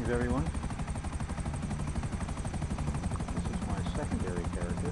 Greetings, everyone. This is my secondary character.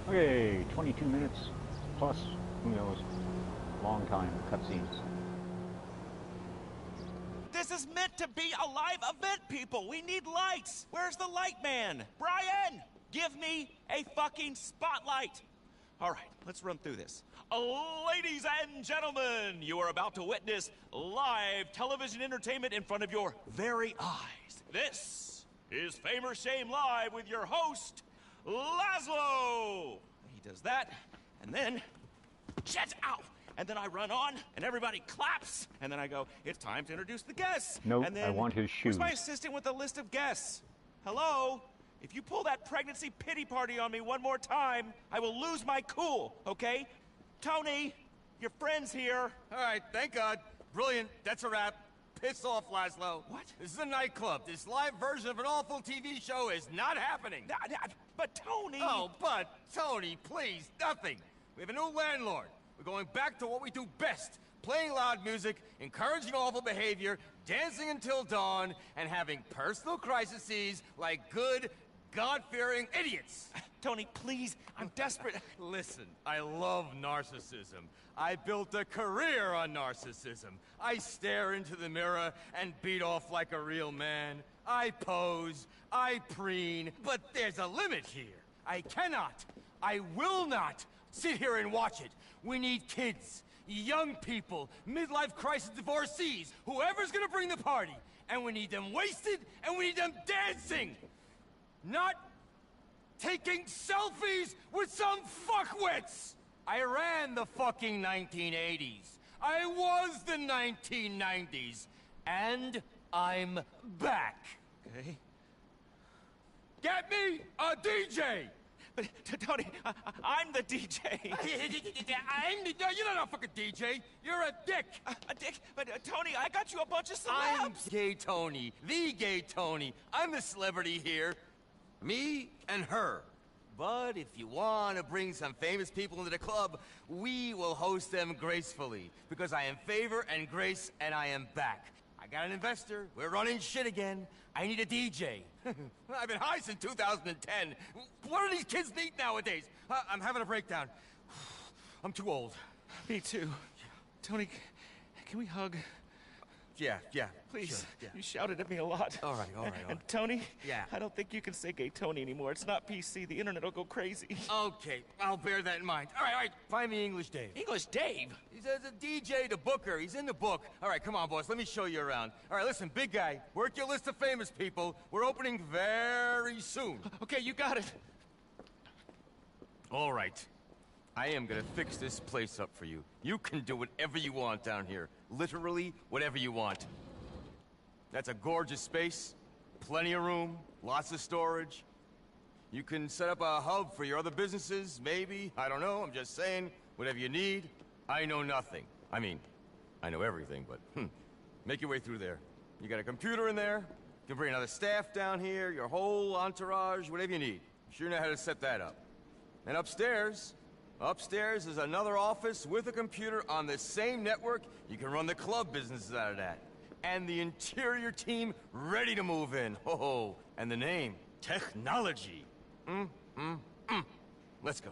Okay, 22 minutes plus, who knows, long time cutscenes. This is meant to be a live event, people. We need lights. Where's the light man? Brian, give me a fucking spotlight. All right, let's run through this. Ladies and gentlemen, you are about to witness live television entertainment in front of your very eyes. This is Fame or Shame Live with your host, Laszlo! He does that, and then, shit, ow! And then I run on, and everybody claps, and then I go, it's time to introduce the guests. Nope, and then, I want his shoes. Where's my assistant with a list of guests? Hello? If you pull that pregnancy pity party on me one more time, I will lose my cool, okay? Tony, your friend's here. All right, thank God. Brilliant, that's a wrap. Piss off, Laszlo. What? This is a nightclub. This live version of an awful TV show is not happening. But Tony... Oh, but, Tony, please, nothing. We have a new landlord. We're going back to what we do best. Playing loud music, encouraging awful behavior, dancing until dawn, and having personal crises like good, God-fearing idiots. Tony, please, I'm desperate. Listen, I love narcissism. I built a career on narcissism. I stare into the mirror and beat off like a real man. I pose, I preen, but there's a limit here. I cannot, I will not sit here and watch it. We need kids, young people, midlife crisis divorcees, whoever's gonna bring the party. And we need them wasted, and we need them dancing. Not taking selfies with some fuckwits! I ran the fucking 1980s. I was the 1990s. And I'm back. Okay. Get me a DJ! But, Tony, I'm the DJ. No, you're not a fucking DJ. You're a dick. A dick? But, Tony, I got you a bunch of I'm celebs. Gay Tony. The Gay Tony. I'm the celebrity here. Me and her. But if you want to bring some famous people into the club, we will host them gracefully. Because I am favor and grace, and I am back. I got an investor. We're running shit again. I need a DJ. I've been high since 2010. What do these kids need nowadays? I'm having a breakdown. I'm too old. Me too. Tony, can we hug? Yeah. Please. Sure, yeah. You shouted at me a lot. All right. And Tony? Yeah. I don't think you can say Gay Tony anymore. It's not PC. The internet will go crazy. Okay, I'll bear that in mind. All right. Find me English Dave. English Dave? He's a DJ, the booker. He's in the book. All right, come on, boss. Let me show you around. All right, listen, big guy. Work your list of famous people. We're opening very soon. Okay, you got it. All right. I am gonna fix this place up for you. You can do whatever you want down here. Literally, whatever you want. That's a gorgeous space. Plenty of room. Lots of storage. You can set up a hub for your other businesses, maybe. I don't know, I'm just saying. Whatever you need. I know nothing. I mean, I know everything, but make your way through there. You got a computer in there. You can bring another staff down here, your whole entourage, whatever you need. You sure know how to set that up. And upstairs is another office with a computer on the same network. You can run the club businesses out of that. And the interior team ready to move in. Oh, and the name, Technology. Let's go.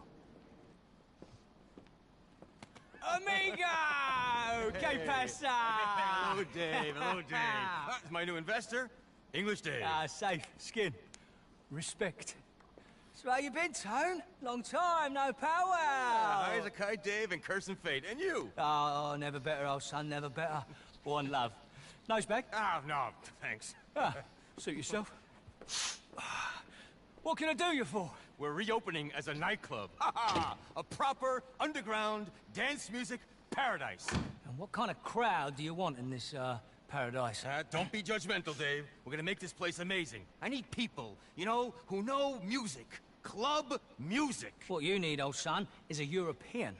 Amigo! Que pasa? Hello, Dave. Hello, Dave. It's my new investor, English Dave. Safe. Skin. Respect. So how you been, Tone? Long time, no power. How's a kite, Dave, and cursing fate, and you? Oh, never better, old son, never better. One love. Nose bag? Ah, no, thanks. Suit yourself. What can I do you for? We're reopening as a nightclub. A proper underground dance music paradise. And what kind of crowd do you want in this, paradise? Don't be judgmental, Dave. We're gonna make this place amazing. I need people, you know, who know music. Club music. What you need, old son, is a European.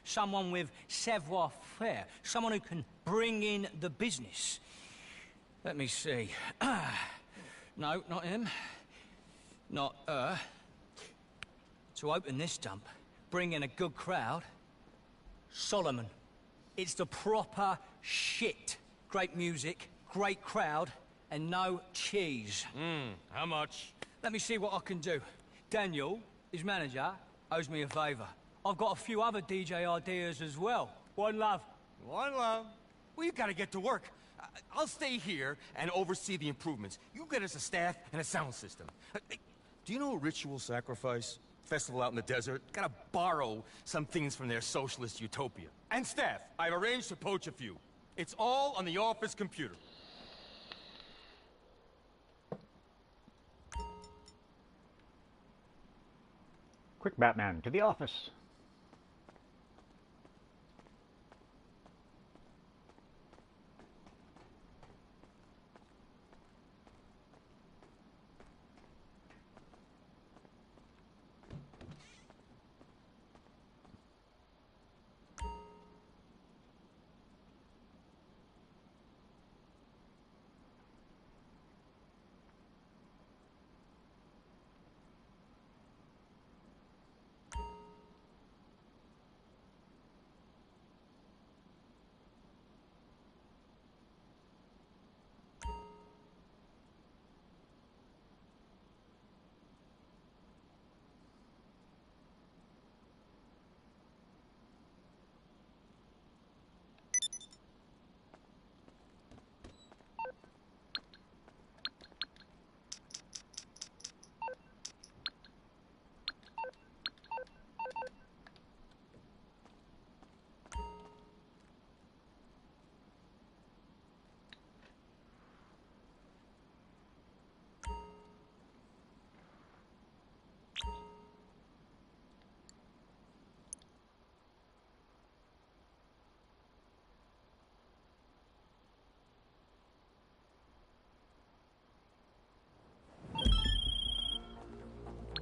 Someone with savoir-faire. Someone who can bring in the business. Let me see. No, not him. Not her. To open this dump, bring in a good crowd. Solomon. It's the proper shit. Great music, great crowd, and no cheese. How much? Let me see what I can do. Daniel, his manager, owes me a favor. I've got a few other DJ ideas as well. One love. One love. Well, you gotta get to work. I'll stay here and oversee the improvements. You get us a staff and a sound system. Do you know ritual sacrifice? Festival out in the desert? Gotta borrow some things from their socialist utopia. And staff. I've arranged to poach a few. It's all on the office computer. Quick, Batman, to the office.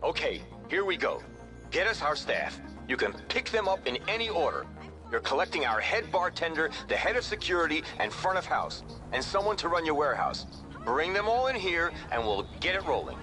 Okay, here we go. Get us our staff. You can pick them up in any order. You're collecting our head bartender, the head of security, and front of house, and someone to run your warehouse. Bring them all in here, and we'll get it rolling.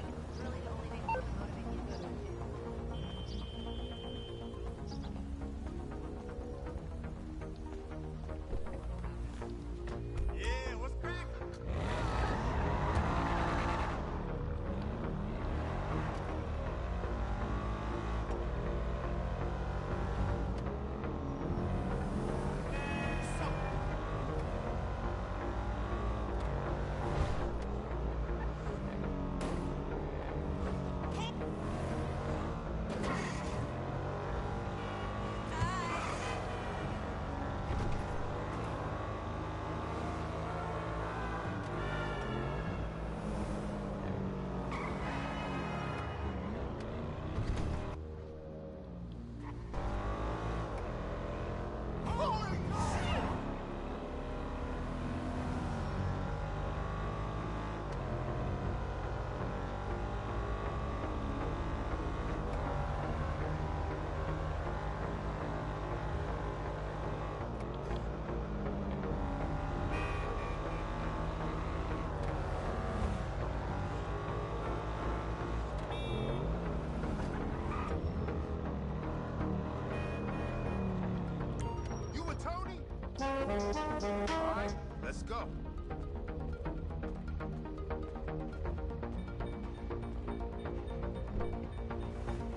Alright, let's go.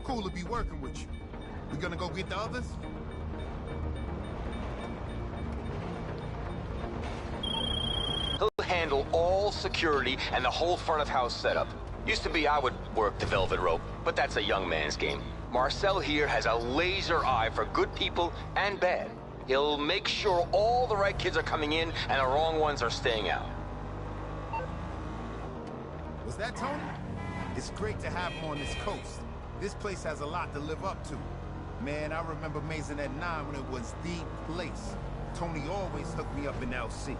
Cool to be working with you. We gonna go get the others? He'll handle all security and the whole front of house setup. Used to be I would work the velvet rope, but that's a young man's game. Marcel here has a laser eye for good people and bad. He'll make sure all the right kids are coming in and the wrong ones are staying out. Was that Tony? It's great to have him on this coast. This place has a lot to live up to. Man, I remember Mason at 9 when it was the place. Tony always hooked me up in LC.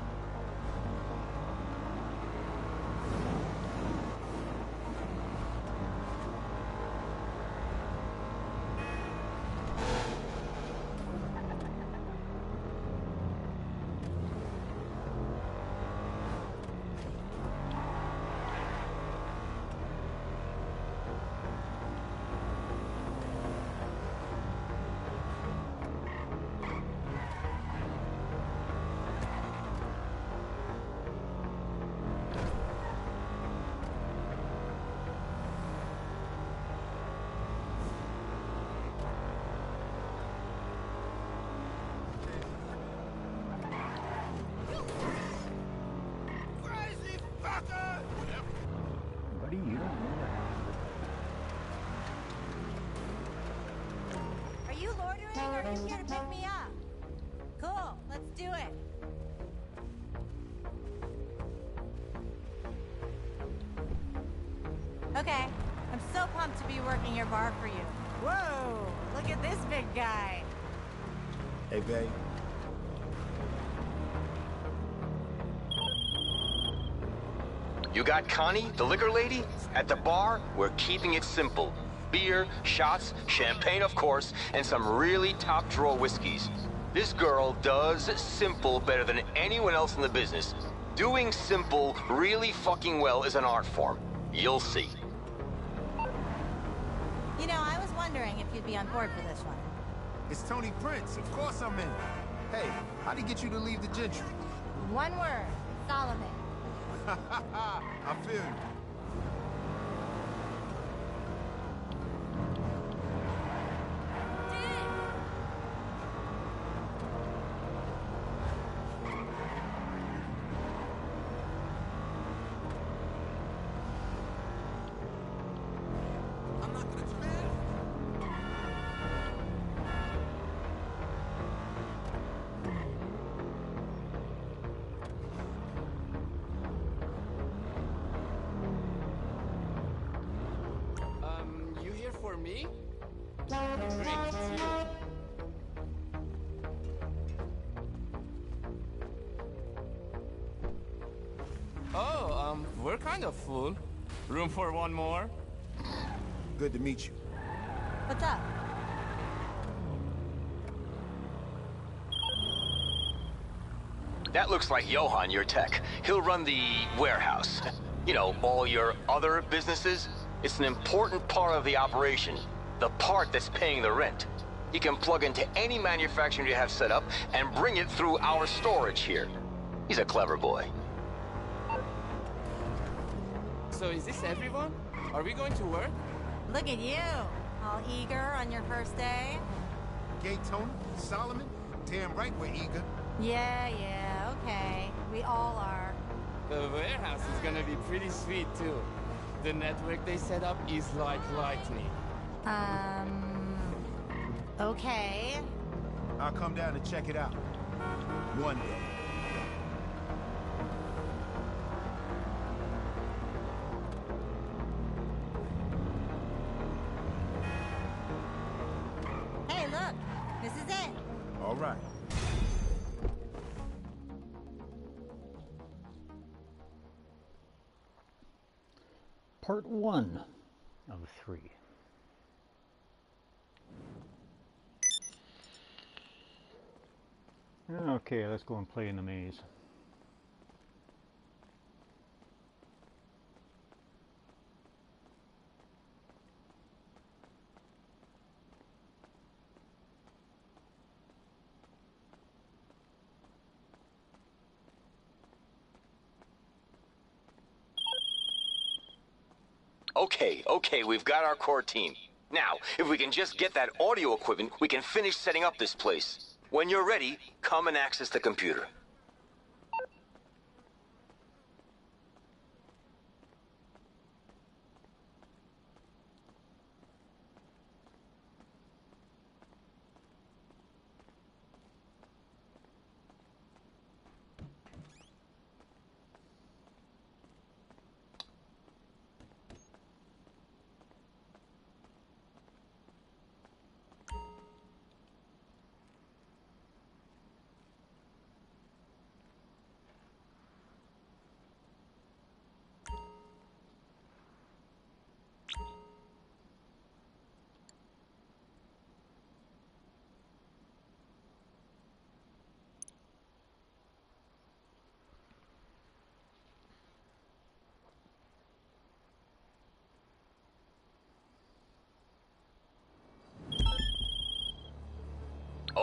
Buddy, you don't know that. Are you loitering or are you here to pick me up? Cool, let's do it. Okay, I'm so pumped to be working your bar for you. Whoa, look at this big guy. Hey, babe. You got Connie, the liquor lady? At the bar, we're keeping it simple. Beer, shots, champagne of course, and some really top-drawer whiskeys. This girl does simple better than anyone else in the business. Doing simple really fucking well is an art form. You'll see. You know, I was wondering if you'd be on board for this one. It's Tony Prince. Of course I'm in. Hey, how'd he get you to leave the gentry? One word, Solomon. I feel you. For me? Great, it's you. Oh, we're kind of full. Room for one more? Good to meet you. What's up? That looks like Johan, your tech. He'll run the warehouse. You know, all your other businesses. It's an important part of the operation. The part that's paying the rent. He can plug into any manufacturing you have set up and bring it through our storage here. He's a clever boy. So is this everyone? Are we going to work? Look at you, all eager on your first day. Gay Tony, Solomon, damn right we're eager. Yeah, okay. We all are. The warehouse is gonna be pretty sweet too. The network they set up is like lightning. Okay. I'll come down and check it out. One day. Hey, look. This is it. All right. Part 1 of 3. Okay, let's go and play in the maze. Okay, we've got our core team. Now, if we can just get that audio equipment, we can finish setting up this place. When you're ready, come and access the computer.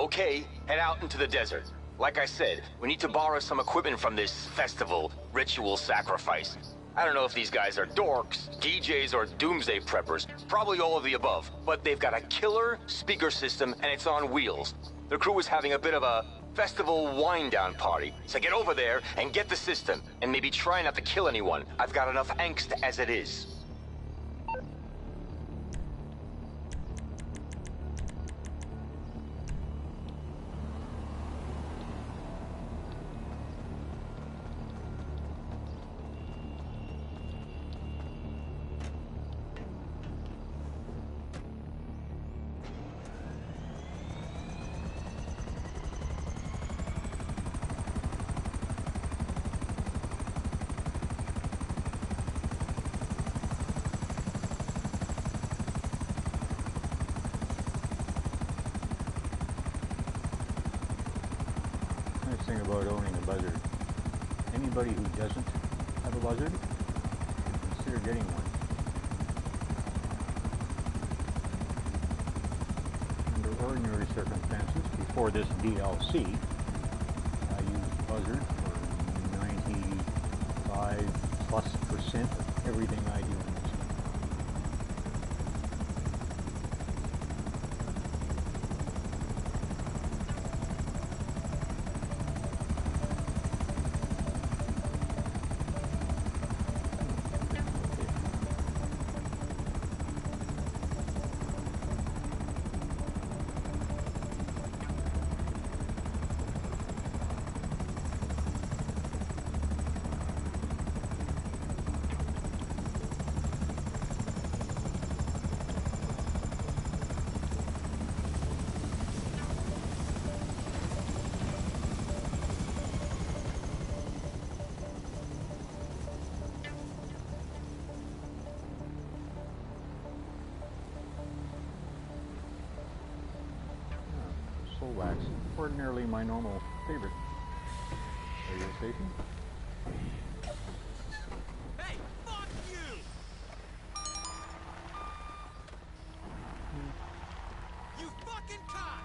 Okay, head out into the desert. Like I said, we need to borrow some equipment from this festival, ritual sacrifice. I don't know if these guys are dorks, DJs, or doomsday preppers. Probably all of the above. But they've got a killer speaker system, and it's on wheels. The crew is having a bit of a festival wind-down party. So get over there and get the system. And maybe try not to kill anyone. I've got enough angst as it is. Thing about owning a buzzard. Anybody who doesn't have a buzzard should consider getting one. Under ordinary circumstances, before this DLC, I used buzzard for 95+% of everything I do in this game. Wax, ordinarily my normal favorite radio station. Hey, fuck you! You fucking cock!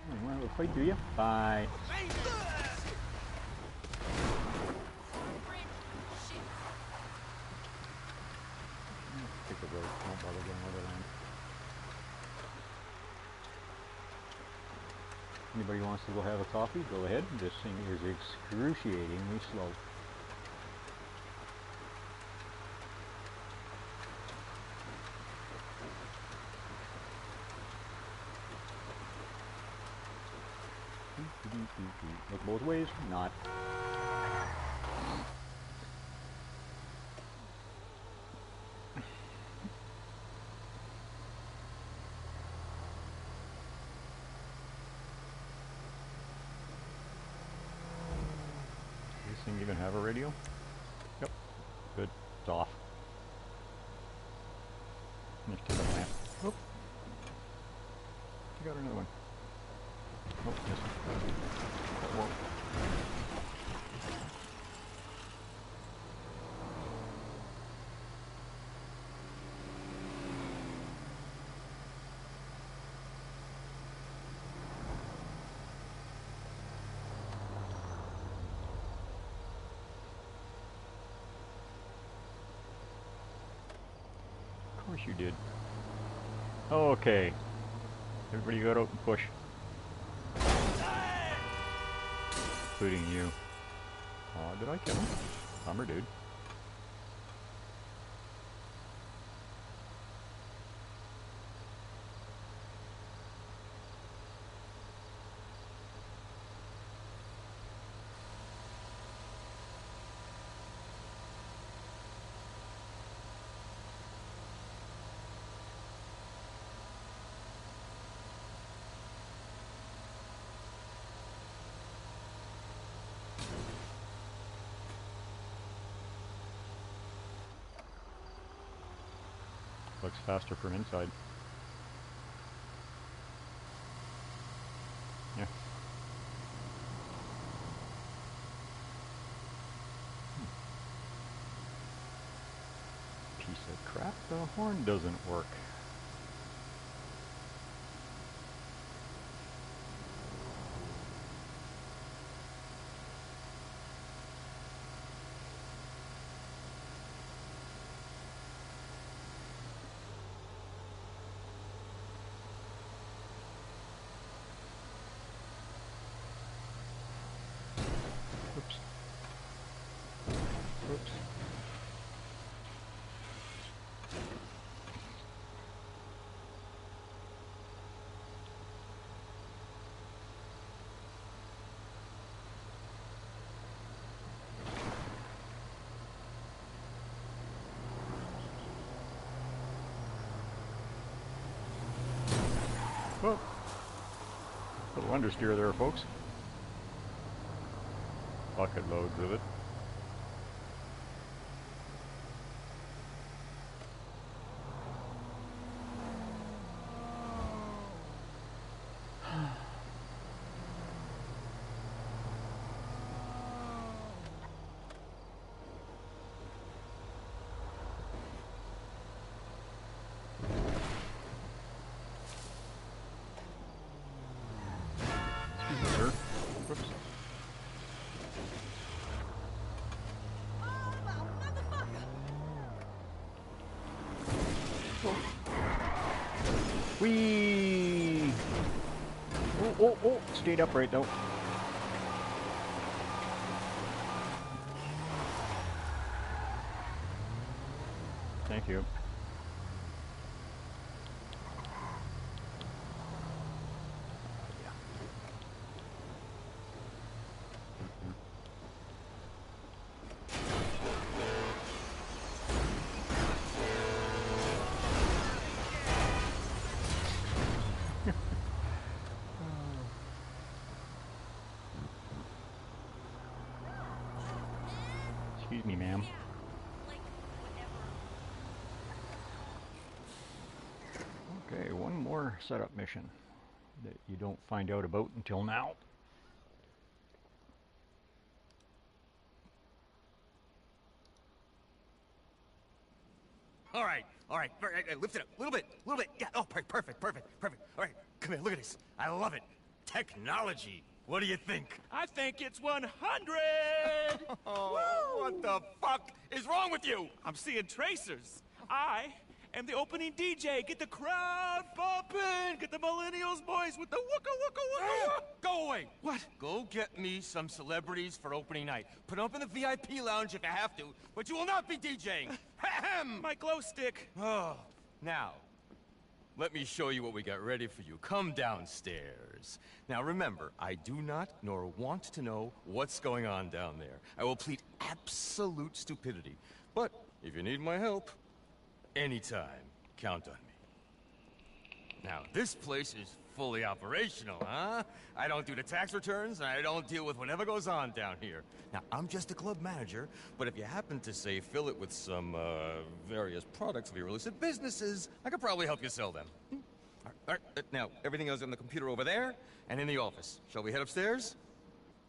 You want to have a fight, do you? Bye. Take a break. Don't bother going overland. Anybody wants to go have a coffee, go ahead. This thing is excruciatingly slow. Look both ways? Not. This thing even have a radio? Yep. Good. It's off. Let's take a lamp. Oh. You got another one. Oh, yes. Whoa. Of course you did. Okay. Everybody got out and push. Including you. Aw, did I kill him? Bummer, dude. Looks faster from inside. Yeah. Piece of crap, the horn doesn't work. Well, little understeer there, folks. Bucket loads of it. Sir. Whoops. Whee! Oh, stayed upright though. Thank you. Excuse me, ma'am. Okay, one more setup mission that you don't find out about until now. All right. Lift it up. A little bit. Yeah. Oh, perfect. All right, come here, look at this. I love it. Technology. What do you think? I think it's 100! Oh, what the fuck is wrong with you? I'm seeing tracers. I am the opening DJ. Get the crowd bumping. Get the millennials boys with the wooka. Go away. What? Go get me some celebrities for opening night. Put them up in the VIP lounge if you have to, but you will not be DJing. Ahem. My glow stick. Oh, now, let me show you what we got ready for you. Come downstairs. Now remember, I do not nor want to know what's going on down there. I will plead absolute stupidity. But if you need my help, anytime, count on me. Now, this place is fully operational, huh? I don't do the tax returns, and I don't deal with whatever goes on down here. Now, I'm just a club manager, but if you happen to, say, fill it with some, various products of your illicit businesses, I could probably help you sell them. All right, now, everything else on the computer over there, and in the office. Shall we head upstairs?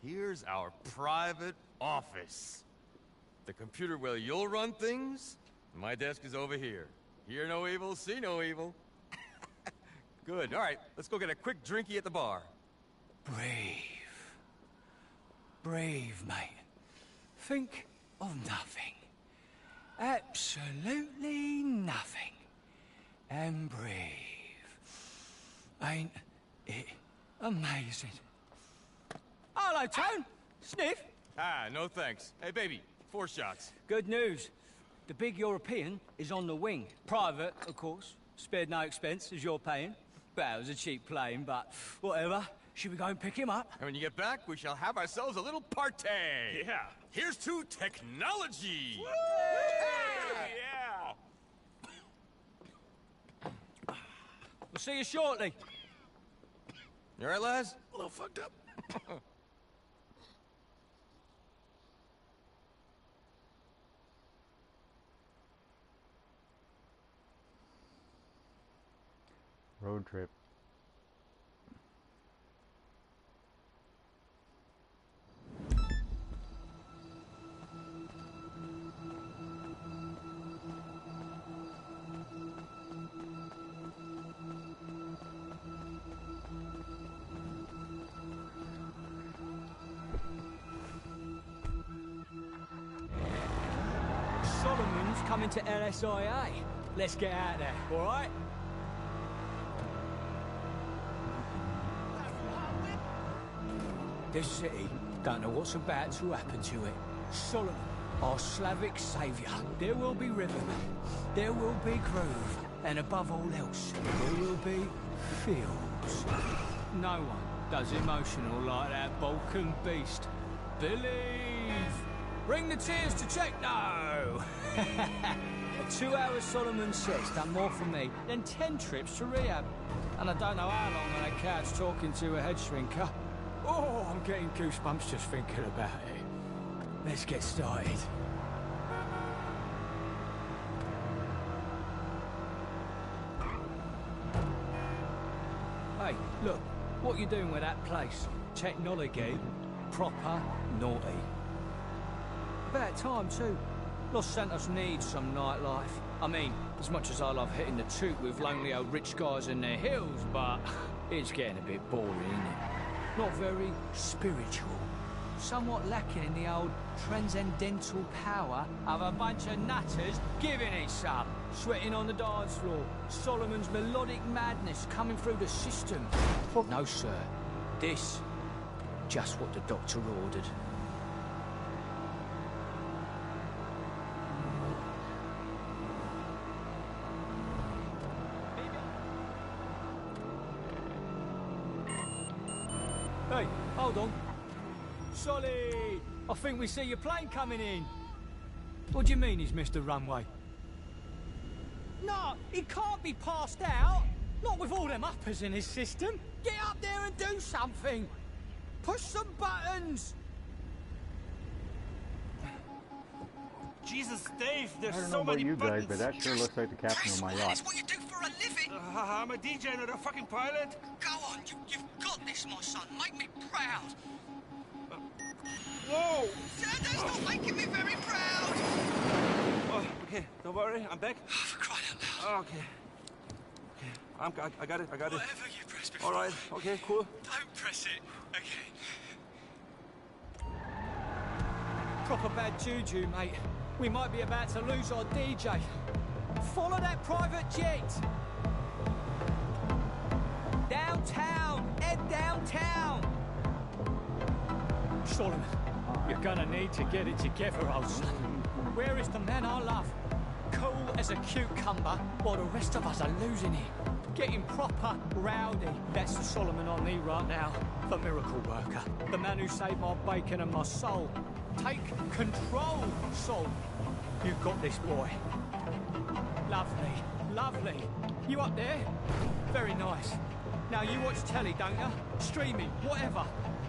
Here's our private office. The computer where you'll run things, my desk is over here. Hear no evil, see no evil. Good, all right, let's go get a quick drinky at the bar. Brave, mate. Think of nothing. Absolutely nothing. And brave. Ain't it amazing? Hello, Tone. Sniff. Ah, no thanks. Hey, baby, 4 shots. Good news. The big European is on the wing. Private, of course. Spared no expense, as you're paying. Well, it was a cheap plane, but whatever. Should we go and pick him up? And when you get back, we shall have ourselves a little party. Yeah. Here's to technology. Woo! Yeah. We'll see you shortly. You all right, lads? A little fucked up. Road trip. Solomon's coming to LSIA. Let's get out there, all right? This city don't know what's about to happen to it. Solomon, our Slavic saviour. There will be rivermen, there will be groove, and above all else, there will be fields. No one does emotional like that Balkan beast. Believe! Bring the tears to techno! A 2-hour Solomon set's done more for me than 10 trips to rehab. And I don't know how long on that couch talking to a head shrinker. Oh, I'm getting goosebumps just thinking about it. Let's get started. Hey, look, what you doing with that place? Technology, proper naughty. About time, too. Los Santos needs some nightlife. I mean, as much as I love hitting the toot with lonely old rich guys in their hills, but it's getting a bit boring, isn't it? Not very spiritual. Somewhat lacking in the old transcendental power of a bunch of nutters giving it some. Sweating on the dance floor. Solomon's melodic madness coming through the system. No, sir. This, just what the doctor ordered. Hey, hold on. Solly! I think we see your plane coming in. What do you mean he's missed the runway? No, he can't be passed out. Not with all them uppers in his system. Get up there and do something. Push some buttons. Jesus, Dave, there's I don't know so about many you buttons. guys, but that sure looks like the captain of my yacht. That's what you do for a living. I'm a DJ, not a fucking pilot. Go on, you've got this, my son. Make me proud. Whoa! That's not making me very proud. Oh, okay, don't worry, I'm back. Oh, for crying out loud. Okay. I got it. Whatever you press before. All right, okay, cool. Don't press it. Okay. Proper bad juju, mate. We might be about to lose our DJ. Follow that private jet. Downtown. Head downtown. Solomon, you're gonna need to get it together, old son. Where is the man I love? Cool as a cucumber, while the rest of us are losing it. Getting proper rowdy. That's the Solomon I need right now. The miracle worker. The man who saved my bacon and my soul. Take control, Sol. You've got this, boy. Lovely, lovely. You up there? Very nice. Now you watch telly, don't you? Streaming, whatever.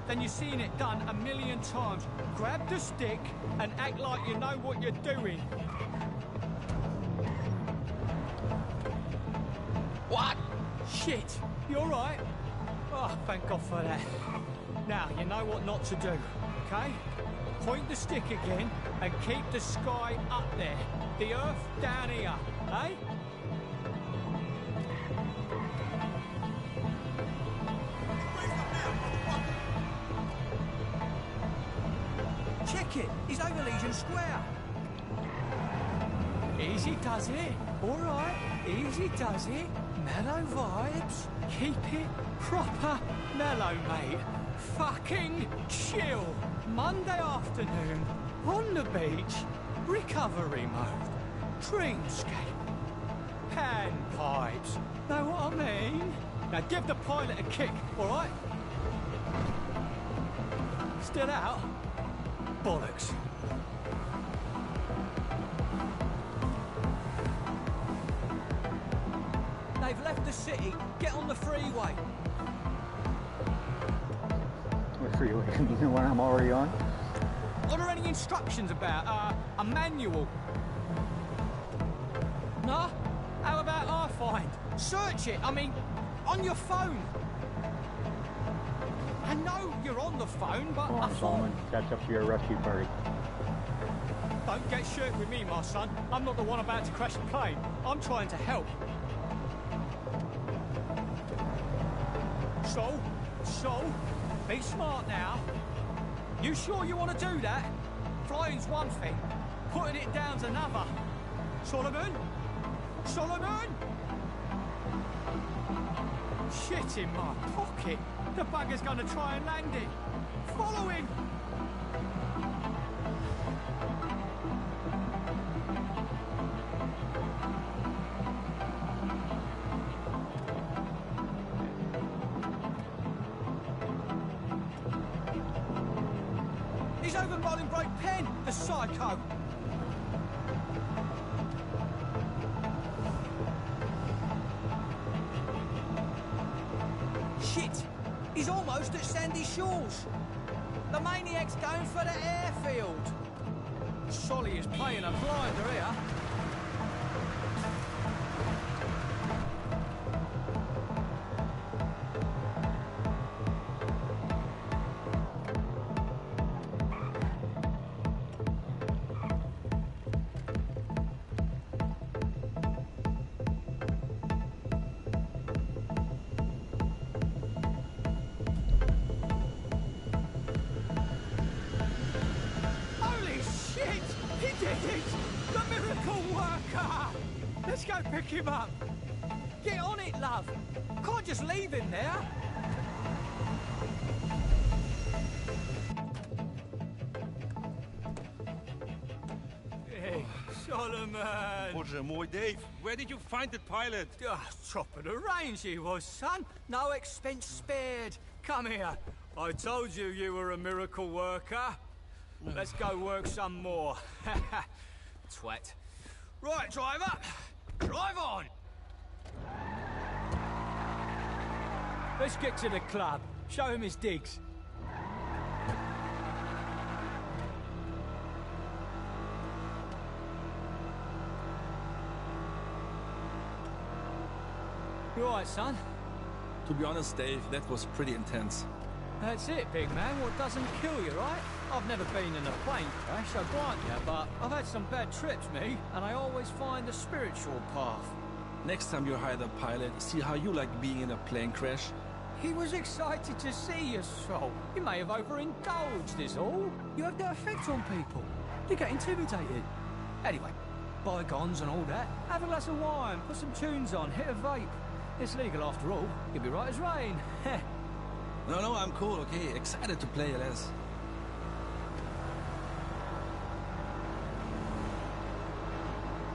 Then you've seen it done 1,000,000 times. Grab the stick and act like you know what you're doing. What? Shit. You all right? Oh, thank God for that. Now, you know what not to do, okay? Point the stick again and keep the sky up there. The earth down here, eh? Check it. He's over Legion Square. Easy does it. All right. Easy does it. Mellow vibes. Keep it proper mellow, mate. Fucking chill. Monday afternoon. On the beach. Recovery mode. Dreamscape. Panpipes. Know what I mean? Now give the pilot a kick, all right? Still out? Bollocks. They've left the city. Get on the freeway. What freeway? You know what I'm already on? Are there any instructions about, a manual? No? How about I find? Search it, I mean, on your phone. I know you're on the phone, but Go on, Solomon. Catch up to your rescue party. Don't get shirked with me, my son. I'm not the one about to crash the plane. I'm trying to help. So, be smart now. You sure you want to do that? Flying's one thing, putting it down's another. Solomon? Solomon? Shit in my pocket. The bugger's gonna try and land it. Follow him! He's over Bolingbroke Pen, the psycho. Shit! He's almost at Sandy Shores. The maniac's going for the airfield. Solly is playing a blinder here. The miracle worker! Let's go pick him up. Get on it, love. Can't just leave him there. Hey, Solomon. Roger, moi, Dave. Where did you find the pilot? Top of the range he was, son. No expense spared. Come here. I told you you were a miracle worker. Let's go work some more. Twat. Right, driver. Drive on. Let's get to the club. Show him his digs. You all right, son? To be honest, Dave, that was pretty intense. That's it, big man. What doesn't kill you, right? I've never been in a plane crash, I grant you, but I've had some bad trips, me, and I always find the spiritual path. Next time you hire the pilot, see how you like being in a plane crash. He was excited to see you, Sol. You may have overindulged, is all. You have that effect on people. You get intimidated. Anyway, bygones and all that. Have a glass of wine, put some tunes on, hit a vape. It's legal after all. You'll be right as rain. No, I'm cool, okay? Excited to play LS.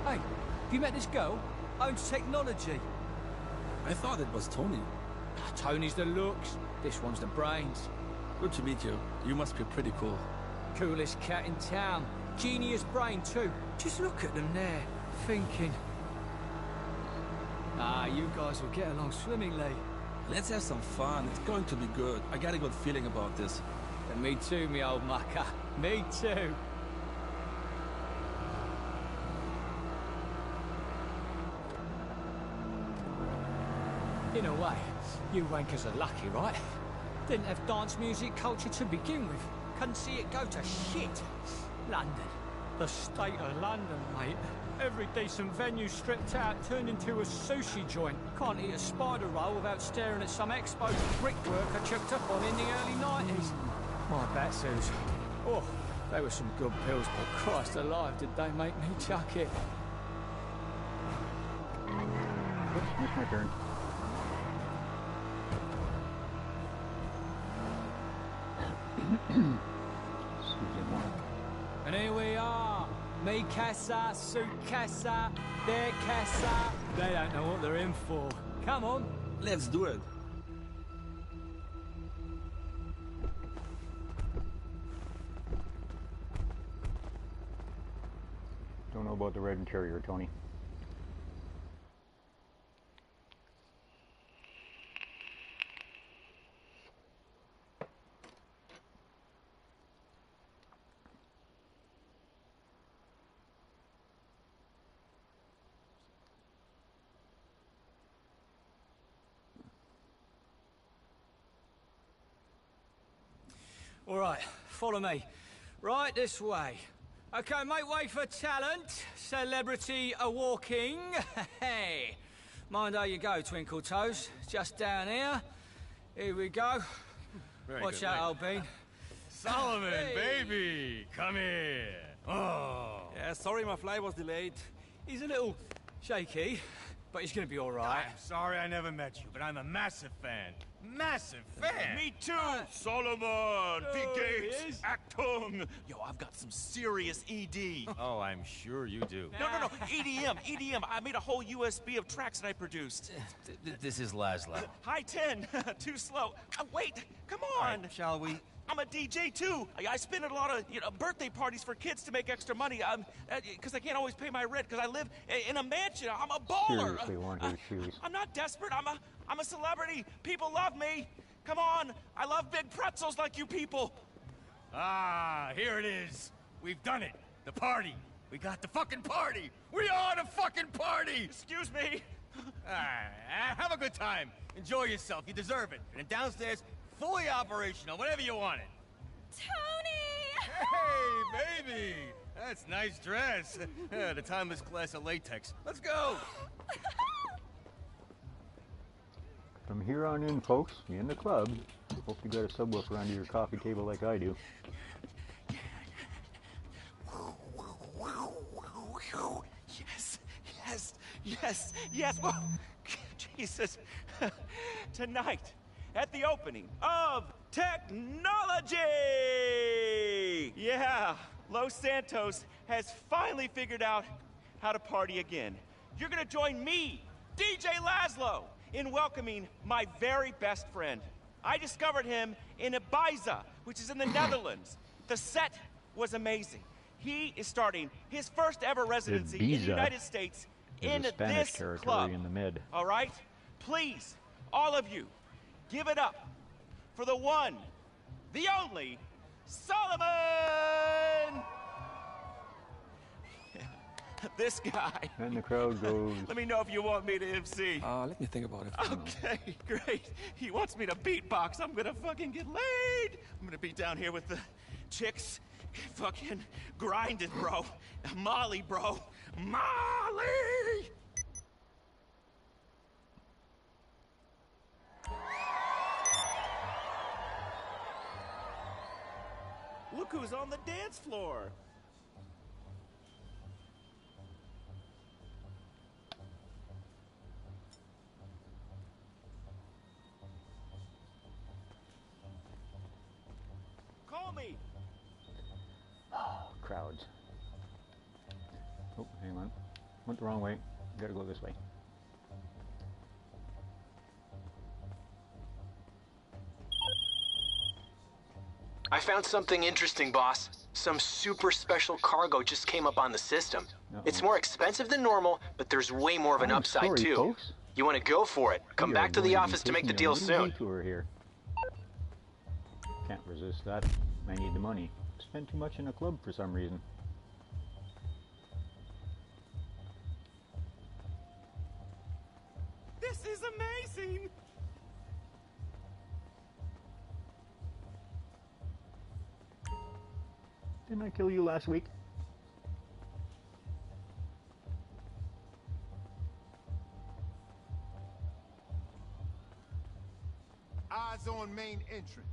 Hey, have you met this girl? Owns technology. I thought it was Tony. Tony's the looks. This one's the brains. Good to meet you. You must be pretty cool. Coolest cat in town. Genius brain, too. Just look at them there, thinking. You guys will get along swimmingly. Let's have some fun. It's going to be good. I got a good feeling about this. And me too, me old mucker. Me too. In a way, you wankers are lucky, right? Didn't have dance music culture to begin with. Couldn't see it go to shit. London. The state of London, mate. Every decent venue stripped out, turned into a sushi joint. Can't eat a spider roll without staring at some exposed brickwork I chucked up on in the early 90s. My batsus. Oh, they were some good pills, but Christ alive, did they make me chuck it. Oops, missed my turn. And here we are. Me casa, su casa, their casa. They don't know what they're in for. Come on. Let's do it. Don't know about the red interior, Tony. All right, follow me. Right this way. Okay, make way for talent. Celebrity a-walking. Hey. Mind how you go, Twinkle Toes. Just down here. Here we go. Watch out, old bean. Solomon, baby, come here. Oh. Yeah, sorry my flight was delayed. He's a little shaky, but he's gonna be all right. I'm sorry I never met you, but I'm a massive fan. Massive fan! Me too! Solomon! he Gates! is. Achtung! Yo, I've got some serious ED. Oh, I'm sure you do. No. EDM. I made a whole USB of tracks that I produced. This is Laszlo. High 10. Too slow. Wait, come on. Right, shall we? I'm a DJ too. I spin at a lot of birthday parties for kids to make extra money. Because I can't always pay my rent because I live in a mansion. I'm a baller. Seriously, one, two, shoes. I'm not desperate. I'm a celebrity. People love me. Come on, I love big pretzels like you people. Ah, here it is. We've done it. The party. We got the fucking party. We are the fucking party. Excuse me. Have a good time. Enjoy yourself. You deserve it. And downstairs, fully operational, whatever you want it. Tony! Hey, baby. That's nice dress. The timeless class of latex. Let's go. From here on in, folks, you in the club. Hope you got a subwoofer under your coffee table like I do. Yes, yes, yes, yes. Whoa. Jesus. Tonight, at the opening of Technology! Yeah, Los Santos has finally figured out how to party again. You're gonna join me, DJ Laszlo, in welcoming my very best friend. I discovered him in Ibiza, which is in the Netherlands. The set was amazing. He is starting his first ever residency in the United States in Spanish this territory club. in the mid. All right? Please, all of you, give it up for the one, the only, Solomon! This guy. And the crowd goes. Let me know if you want me to MC. Let me think about it. Okay, great. He wants me to beatbox. I'm gonna fucking get laid. I'm gonna be down here with the chicks. Fucking grinding, bro. Molly, bro. Molly! Look who's on the dance floor. Call me. Oh, crowds. Oh, hang on. Went the wrong way. Gotta go this way. I found something interesting, boss. Some super special cargo just came up on the system. It's more expensive than normal, but there's way more of an upside too. Folks. You want to go for it? Come back to the office to make the deal soon. Tour here. Can't resist that. I need the money. Spend too much in a club for some reason. This is amazing. Didn't I kill you last week? Eyes on main entrance.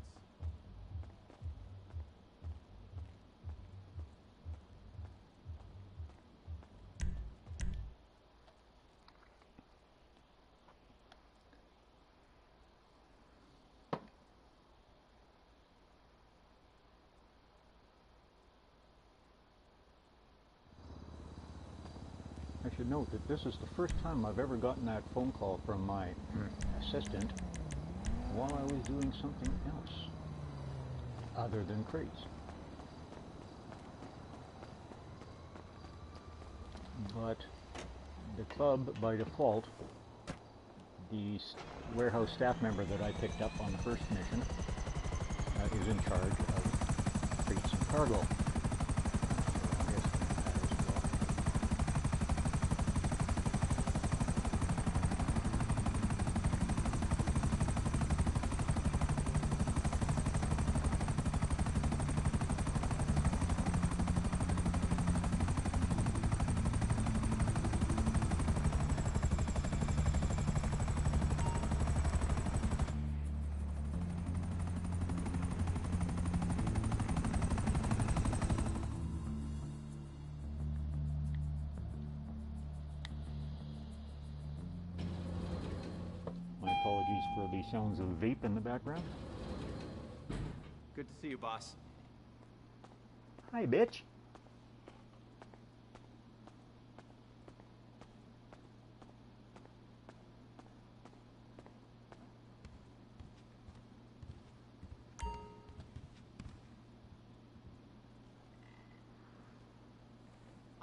I should note that this is the first time I've ever gotten that phone call from my assistant while I was doing something else other than crates. But the club, by default, the warehouse staff member that I picked up on the first mission is in charge of crates and cargo. Apologies for the sounds of vape in the background. Good to see you, boss. Hi, bitch.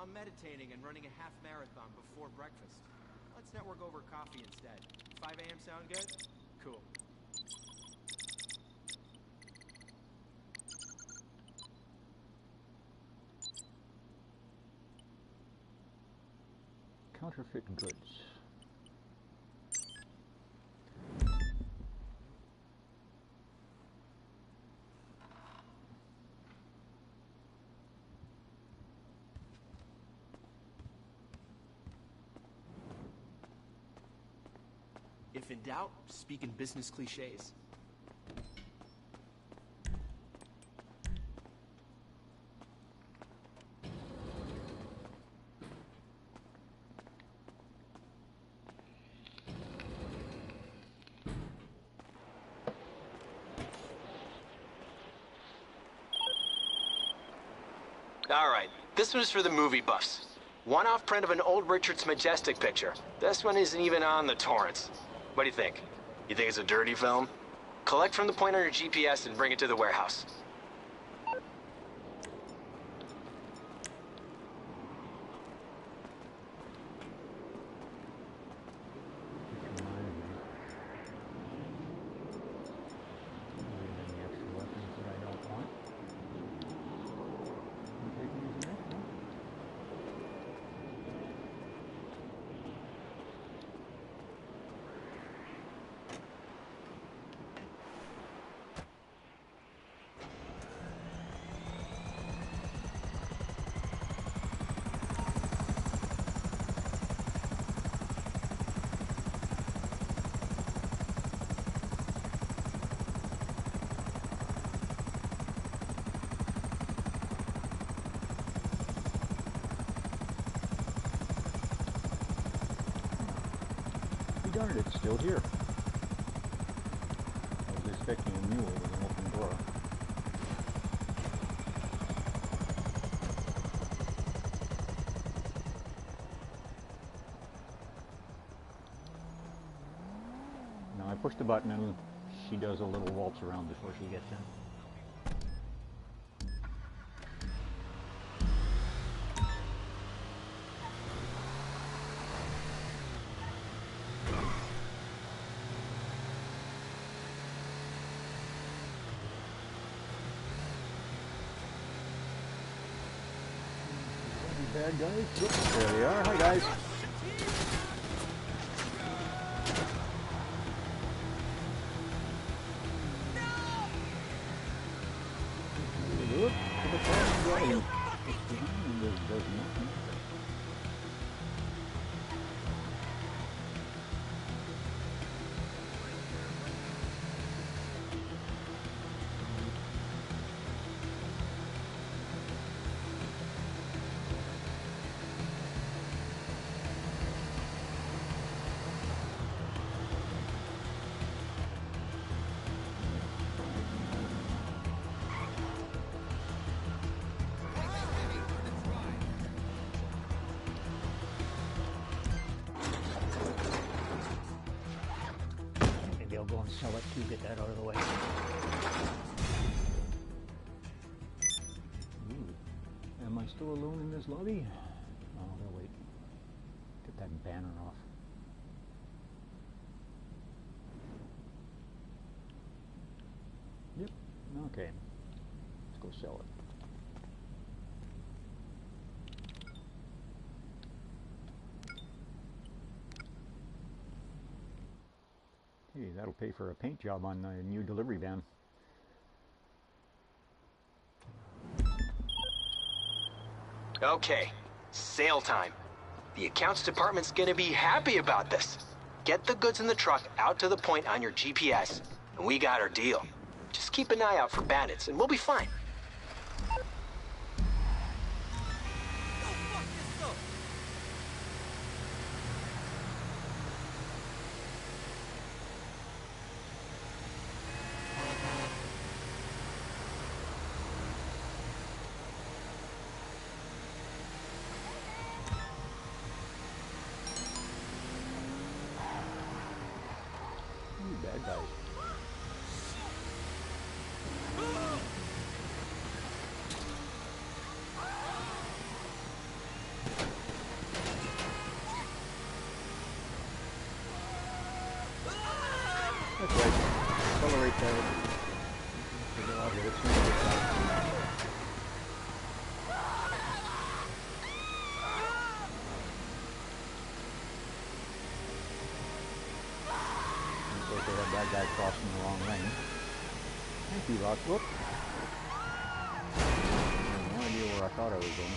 I'm meditating and running a half marathon before breakfast. Let's network over coffee instead. 5 a.m. sound good? Cool. Counterfeit goods. If in doubt, speak in business cliches. All right, this one is for the movie buffs. One-off print of an old Richards Majestic picture. This one isn't even on the torrents. What do you think? You think it's a dirty film? Collect from the point on your GPS and bring it to the warehouse. Darn it, it's still here. I was expecting a mule with an open door. Now I push the button and she does a little waltz around before she gets in. Bad guys. Oops, there they are. Hi guys. Look to the bad guy. Does nothing. I'll go and sell it to get that out of the way. Ooh. Am I still alone in this lobby? Oh, no, wait. Get that banner off. Yep. Okay. Let's go sell it. Hey, that'll pay for a paint job on the new delivery van. Okay, sale time. The accounts department's gonna be happy about this. Get the goods in the truck out to the point on your GPS, and we got our deal. Just keep an eye out for bandits, and we'll be fine. Bad guys. That's right. Accelerate that. Figure out what it's going to look like. Looks like they have that guy crossing the wrong lane. Thank you, Rock. Whoop. I have no idea where I thought I was going.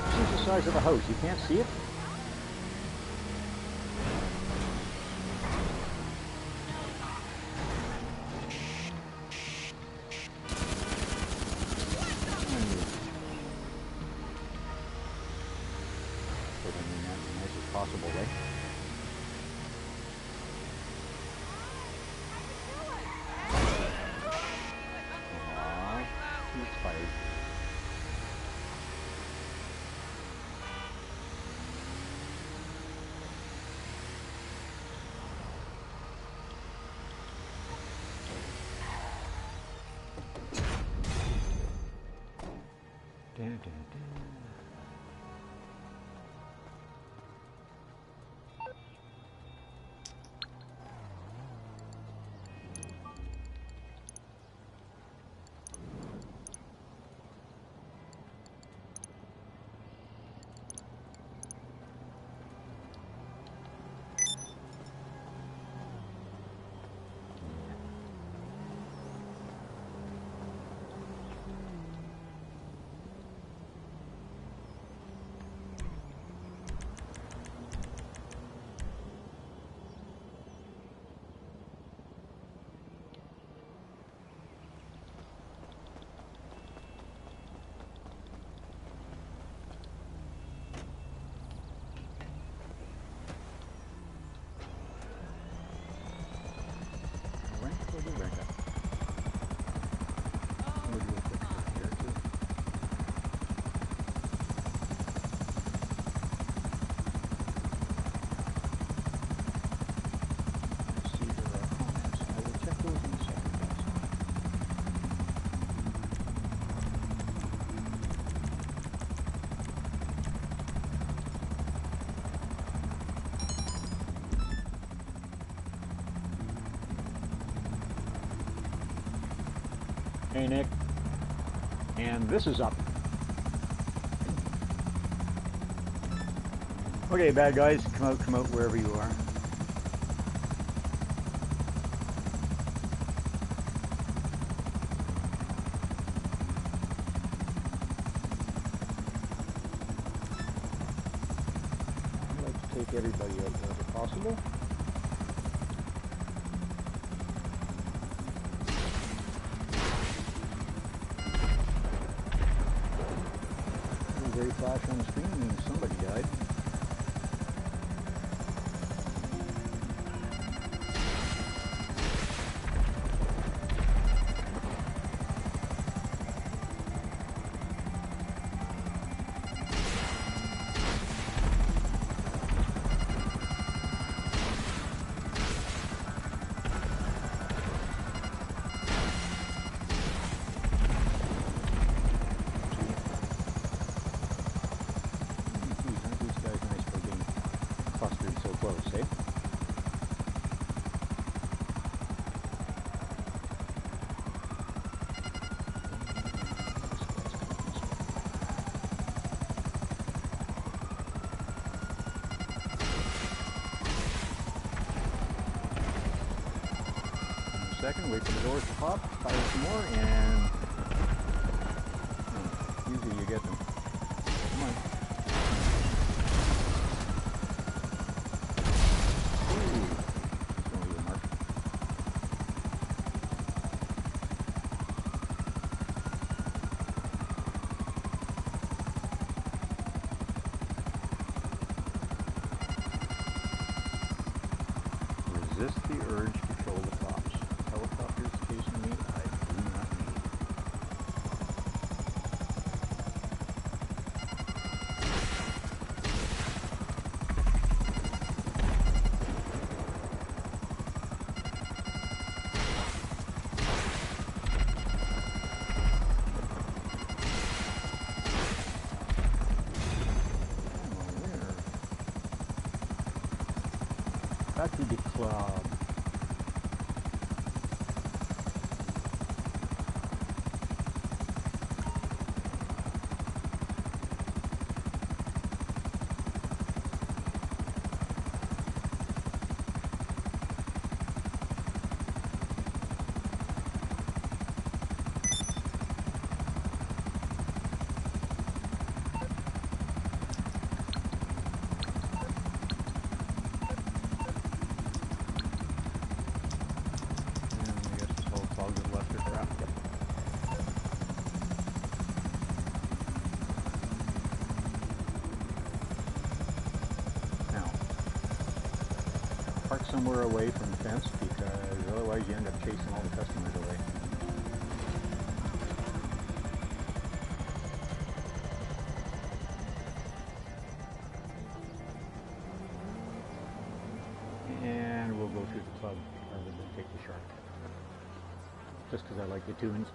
This is the size of the house. You can't see it? Put it in that as nice as possible, right? Aww, he expired. Dun, dun, dun. Hey Nick, and this is up. Okay, bad guys, come out wherever you are. I'd like to take everybody out wherever possible. Gray flash on the screen means somebody died. Second, wait for the doors to pop, fire some more, and usually you get them. Come on. Ooh, that's going to be a mark. Resist the urge to control the cops. Helicopters chasing me, I do not need. back to the club. Somewhere away from the fence, because otherwise you end up chasing all the customers away. And we'll go through the club rather than take the shark. Just because I like the tunes.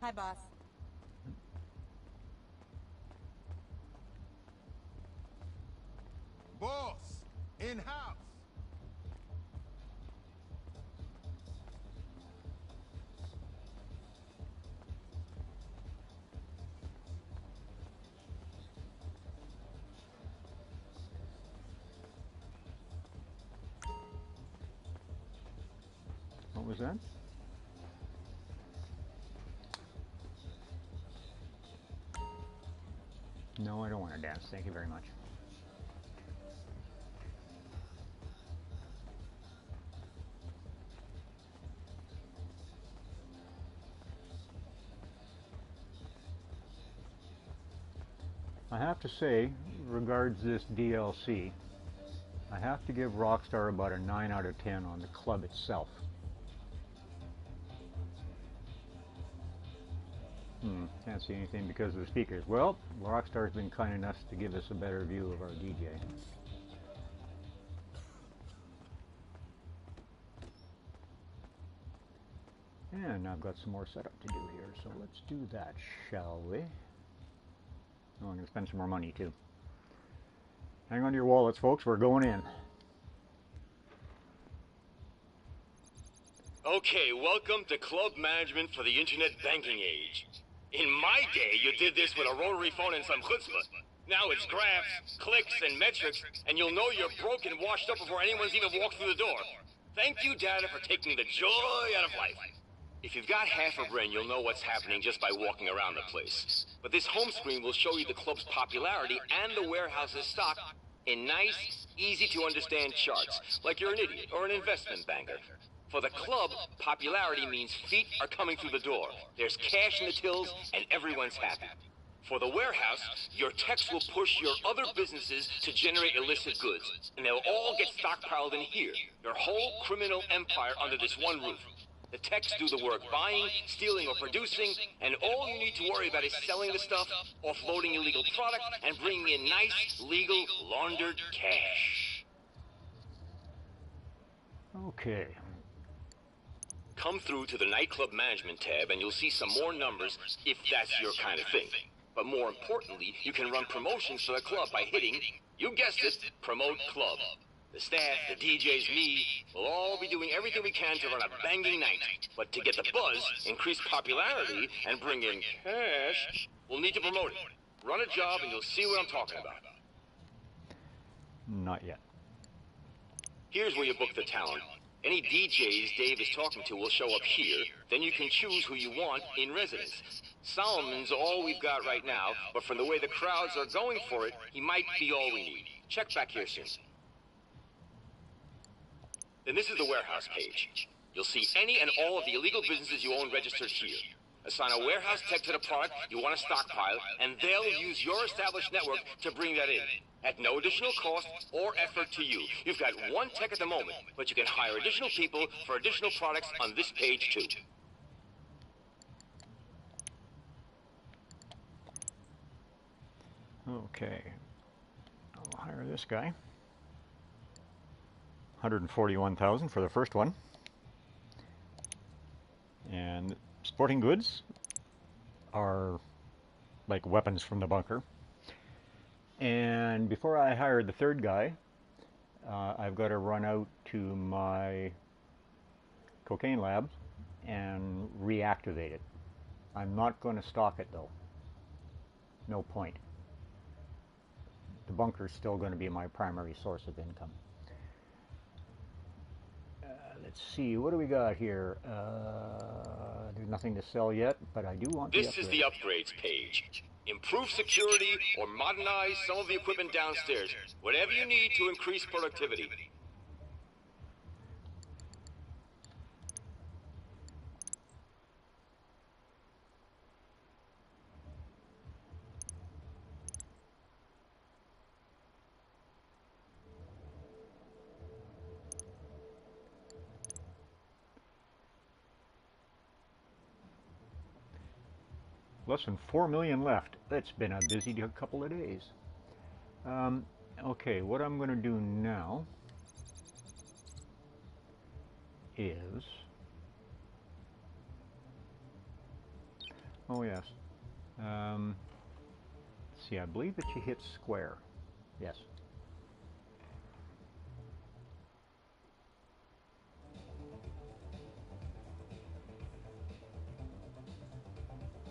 Hi, boss. Boss, in-house. What was that? No, I don't want to dance. Thank you very much. I have to say, regards this DLC, I have to give Rockstar about a 9 out of 10 on the club itself. Can't see anything because of the speakers. Well, Rockstar's been kind enough to give us a better view of our DJ. And I've got some more setup to do here, so let's do that, shall we? Oh, I'm going to spend some more money too. Hang on to your wallets, folks, we're going in. Okay, welcome to club management for the internet banking age. In my day, you did this with a rotary phone and some chutzpah. Now it's graphs, clicks, and metrics, and you'll know you're broke and washed up before anyone's even walked through the door. Thank you, data, for taking the joy out of life. If you've got half a brain, you'll know what's happening just by walking around the place. But this home screen will show you the club's popularity and the warehouse's stock in nice, easy-to-understand charts, like you're an idiot or an investment banker. For the club, popularity means feet are coming through the door. There's cash in the tills, and everyone's happy. For the warehouse, your techs will push your other businesses to generate illicit goods, and they'll all get stockpiled in here. Your whole criminal empire under this one roof. The techs do the work buying, stealing, or producing, and all you need to worry about is selling the stuff, offloading illegal product, and bringing in nice, legal, laundered cash. Okay. Come through to the nightclub management tab and you'll see some more numbers if that's your kind of thing. But more importantly, you can run promotions for the club by hitting, you guessed it, Promote Club. The staff, the DJs, me, will all be doing everything we can to run a banging night. But to get the buzz, increase popularity, and bring in cash, we'll need to promote it. Run a job and you'll see what I'm talking about. Not yet. Here's where you book the talent. Any DJs Dave is talking to will show up here, then you can choose who you want in residence. Solomon's all we've got right now, but from the way the crowds are going for it, he might be all we need. Check back here soon. Then this is the warehouse page. You'll see any and all of the illegal businesses you own registered here. Assign a warehouse tech to the product you want to stockpile, and they'll use your established network to bring that in. At no additional cost or effort to you. You've got one tech at the moment, but you can hire additional people for additional products on this page too. Okay, I'll hire this guy. 141,000 for the first one. And sporting goods are like weapons from the bunker. And before I hire the third guy, I've got to run out to my cocaine lab and reactivate it. I'm not going to stock it though. No point. The bunker's still going to be my primary source of income. Let's see, what do we got here? There's nothing to sell yet, but I do want the upgrades. This is the upgrades page. Improve security or modernize some of the equipment downstairs. Whatever you need to increase productivity. Less than 4 million left. That's been a busy couple of days. Okay, what I'm going to do now is... Oh yes. Let's see, I believe that you hit square. Yes.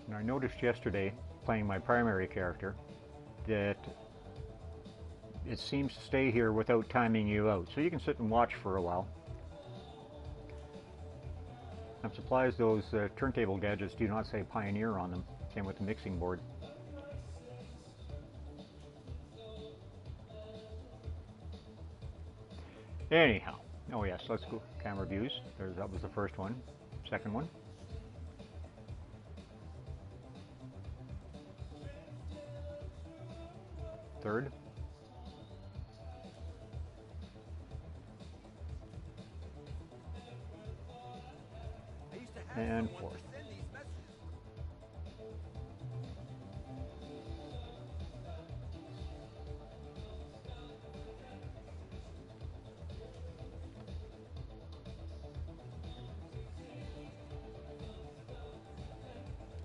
And I noticed yesterday, playing my primary character, that it seems to stay here without timing you out. So you can sit and watch for a while. I'm surprised those turntable gadgets do not say Pioneer on them. Same with the mixing board. Anyhow, oh yes, let's go camera views. That was the first one. Second one. Third. And fourth.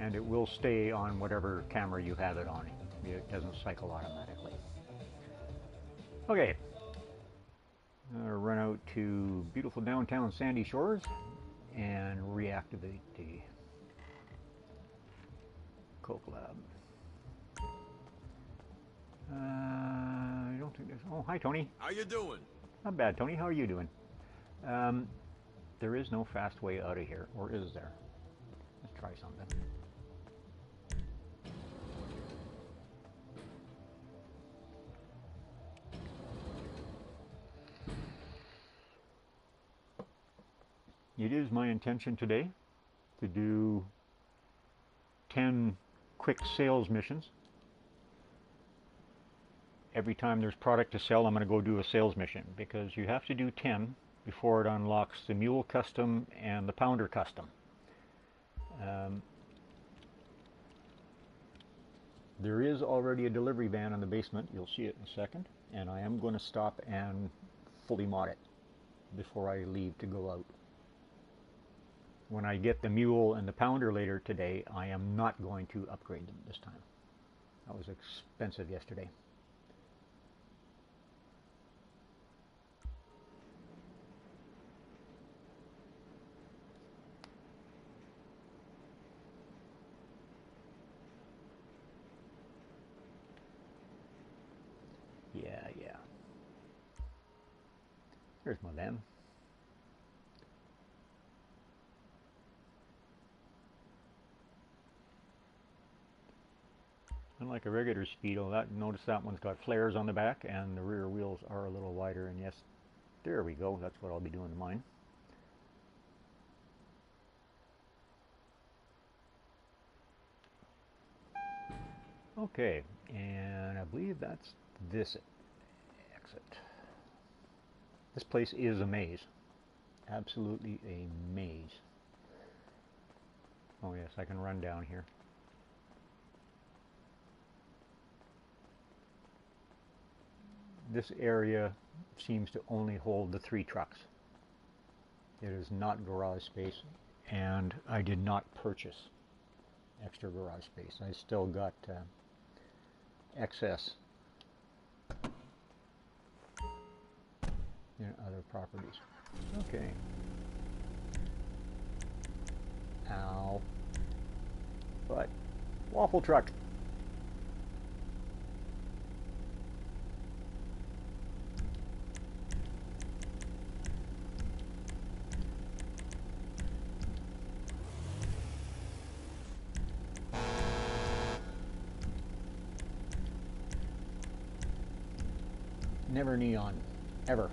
And it will stay on whatever camera you have it on. It doesn't cycle automatically. Okay. Run out to beautiful downtown Sandy Shores and reactivate the Coke Lab. I don't think there's... Oh, hi, Tony. How you doing? Not bad, Tony. How are you doing? There is no fast way out of here, or is there? Let's try something. It is my intention today to do 10 quick sales missions. Every time there's product to sell, I'm going to go do a sales mission, because you have to do 10 before it unlocks the Mule Custom and the Pounder Custom. There is already a delivery van in the basement. You'll see it in a second. And I am going to stop and fully mod it before I leave to go out. When I get the Mule and the Pounder later today, I am not going to upgrade them this time. That was expensive yesterday. Yeah. Here's my van. Unlike a regular Speedo, notice that one's got flares on the back, and the rear wheels are a little wider, and yes, there we go, that's what I'll be doing to mine. Okay, and I believe that's this exit. This place is a maze. Absolutely a maze. Oh yes, I can run down here. this area seems to only hold the 3 trucks. It is not garage space, and I did not purchase extra garage space. I still got excess in other properties. Okay. Ow. But waffle truck. Never neon, ever.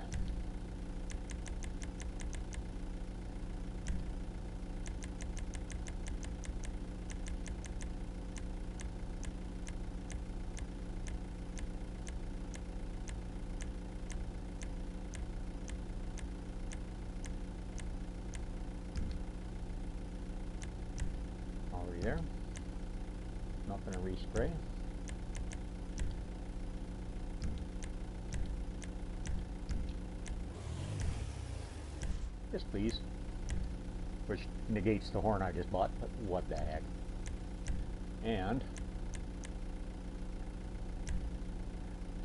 Already there. Not going to respray. Yes, please. Which negates the horn I just bought, but what the heck. And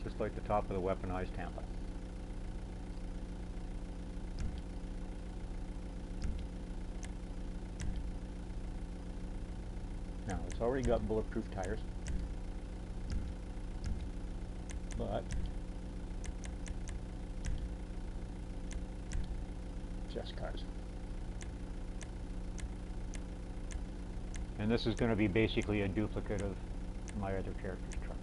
just like the top of the weaponized Tampa. Now, it's already got bulletproof tires, but just cars. And this is going to be basically a duplicate of my other character's truck.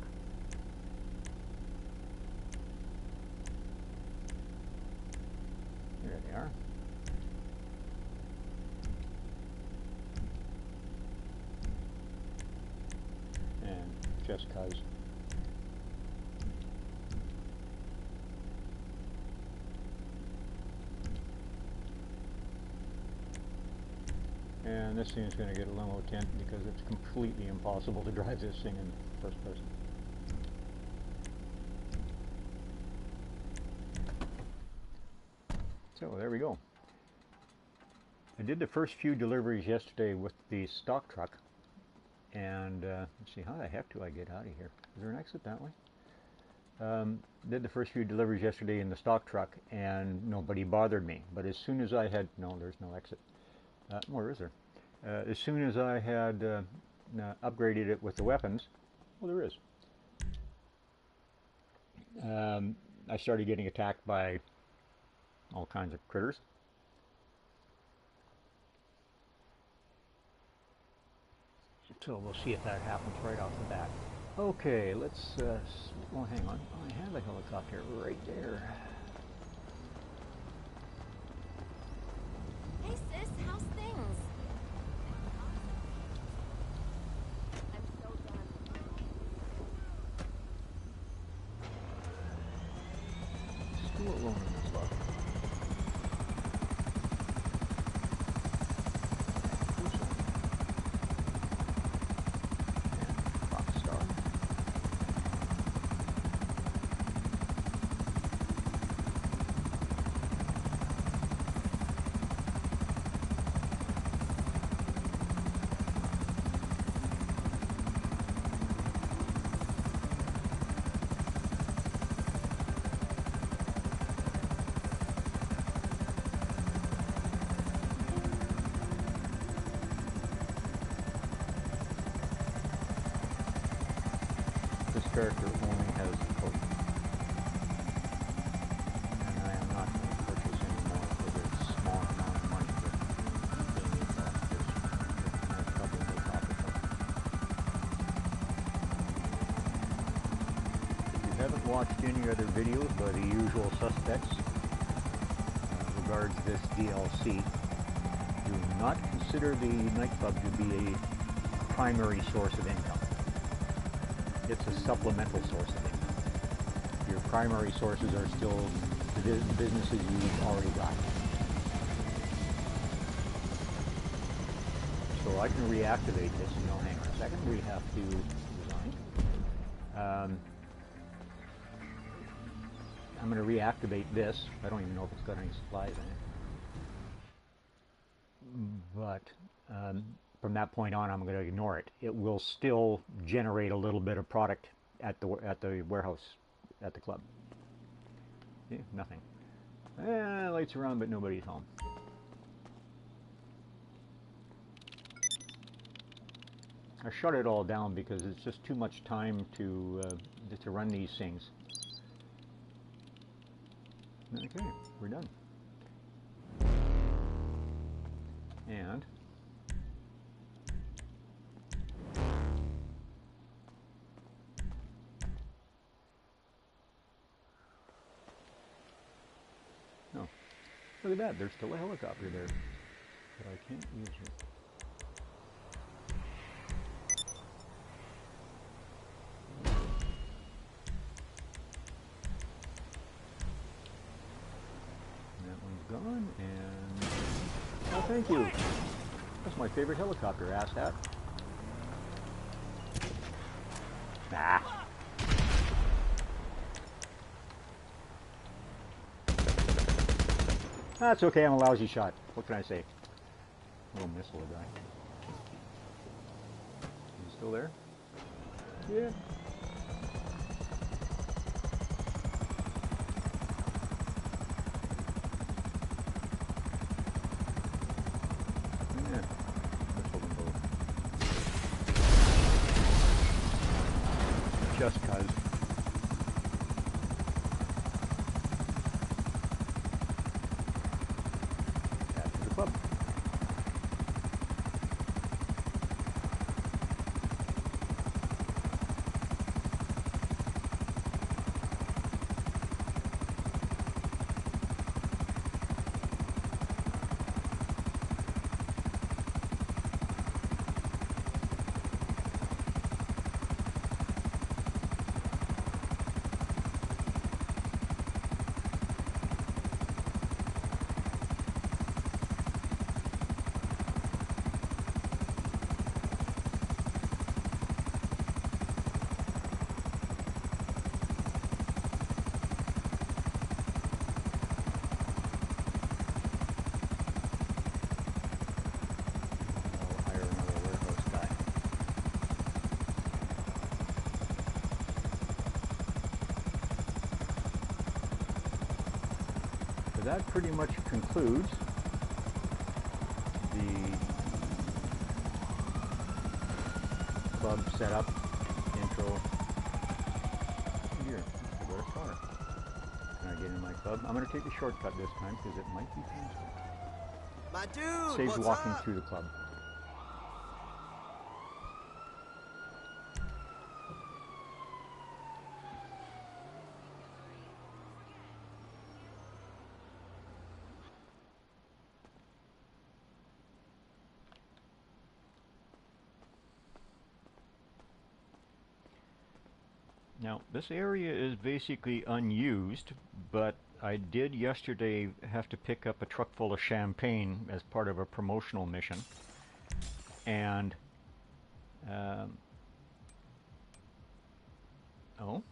There they are. And just cause. And this thing is going to get a limo tent because it's completely impossible to drive this thing in first person. So there we go. I did the first few deliveries yesterday with the stock truck. And let's see, how the heck do I get out of here? Is there an exit that way? Did the first few deliveries yesterday in the stock truck and nobody bothered me. But as soon as I had, no, there's no exit. Where is there? As soon as I had upgraded it with the weapons, well, there is. I started getting attacked by all kinds of critters. So we'll see if that happens right off the bat. Okay, let's, well, hang on. I have a helicopter right there. Hey sis, how's things? I'm so done. Still alone in this lot. Character only has the coat. And I am not going to purchase any more for this small amount of money that they need off this. That's probably no profit. If you haven't watched any other videos by the usual suspects regards this DLC, do not consider the nightclub to be a primary source of income. It's a supplemental source of income. Your primary sources are still the businesses you've already got. So I can reactivate this. No, hang on a second. We have to design. I'm going to reactivate this. I don't even know if it's got any supplies in it. But from that point on, I'm going to ignore it. It will still generate a little bit of product at the warehouse, at the club. See, nothing. Lights are on, but nobody's home. I shut it all down because it's just too much time to run these things. Okay, we're done. And oh, look at that, there's still a helicopter there, but I can't use it. Gone, and oh, thank you. That's my favorite helicopter, asshat. Nah. That's okay, I'm a lousy shot. What can I say? Little missile guy. Is he still there? Yeah. Just cuz. Back to the club. That pretty much concludes the club setup, intro. Here, where's car? Can I get in my club? I'm going to take the shortcut this time because it might be faster. My dude, saves what's walking up? through the club. Now, this area is basically unused, but I did yesterday have to pick up a truck full of champagne as part of a promotional mission. And, oh,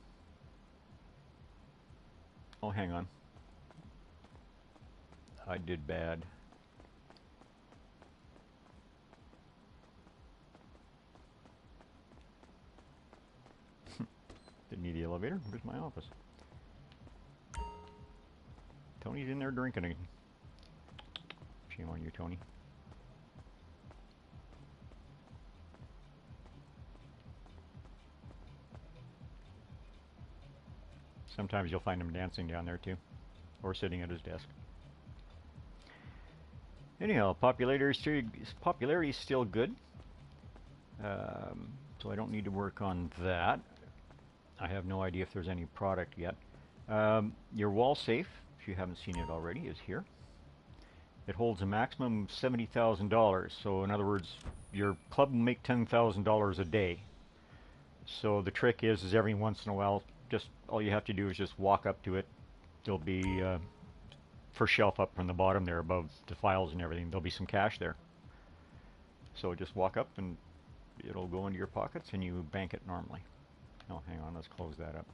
hang on. I did bad. Didn't need the elevator. Where's my office? Tony's in there drinking again. Shame on you, Tony. Sometimes you'll find him dancing down there too, or sitting at his desk. Anyhow, popularity is still good, so I don't need to work on that. I have no idea if there's any product yet. Your wall safe, if you haven't seen it already, is here. It holds a maximum of $70,000. So in other words, your club will make $10,000 a day. So the trick is every once in a while, just all you have to do is just walk up to it. There'll be first shelf up from the bottom there above the files and everything. There'll be some cash there. So just walk up and it'll go into your pockets and you bank it normally. Oh, hang on, let's close that up.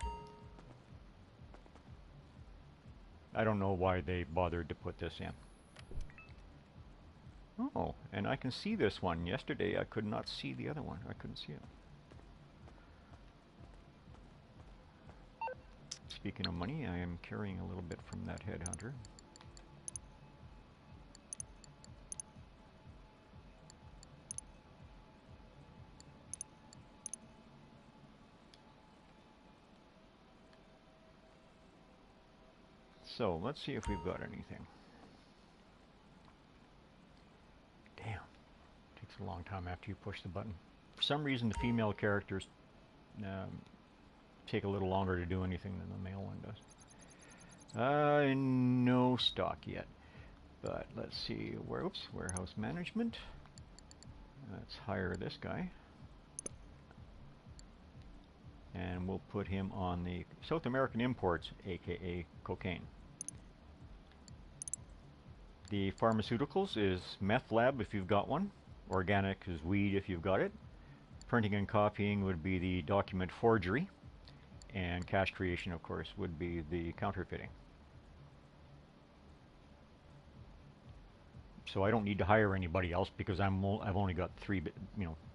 I don't know why they bothered to put this in. Oh, and I can see this one. Yesterday I could not see the other one. I couldn't see it. Speaking of money, I am carrying a little bit from that headhunter. So, let's see if we've got anything. Damn. Takes a long time after you push the button. For some reason, the female characters take a little longer to do anything than the male one does. No stock yet. But let's see. Warehouse management. Let's hire this guy. And we'll put him on the South American imports, aka cocaine. The pharmaceuticals is meth lab if you've got one. Organic is weed if you've got it. Printing and copying would be the document forgery. And cash creation, of course, would be the counterfeiting. So I don't need to hire anybody else because I've only got 3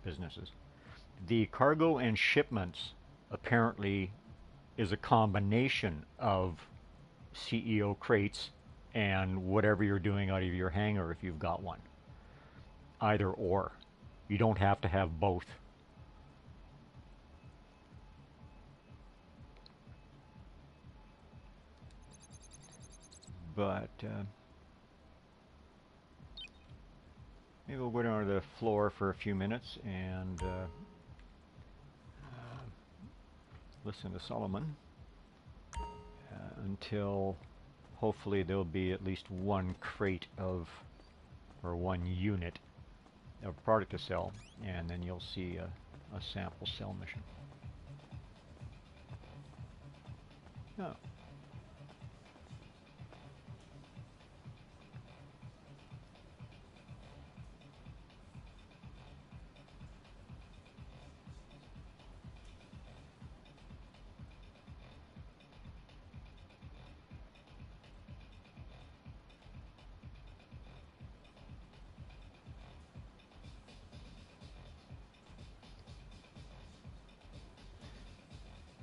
businesses. The cargo and shipments apparently is a combination of CEO crates and whatever you're doing out of your hangar if you've got one. Either or. You don't have to have both. But maybe we'll go down to the floor for a few minutes and listen to Solomon until hopefully there'll be at least one crate of, or one unit of product to sell, and then you'll see a sample sell mission. Oh.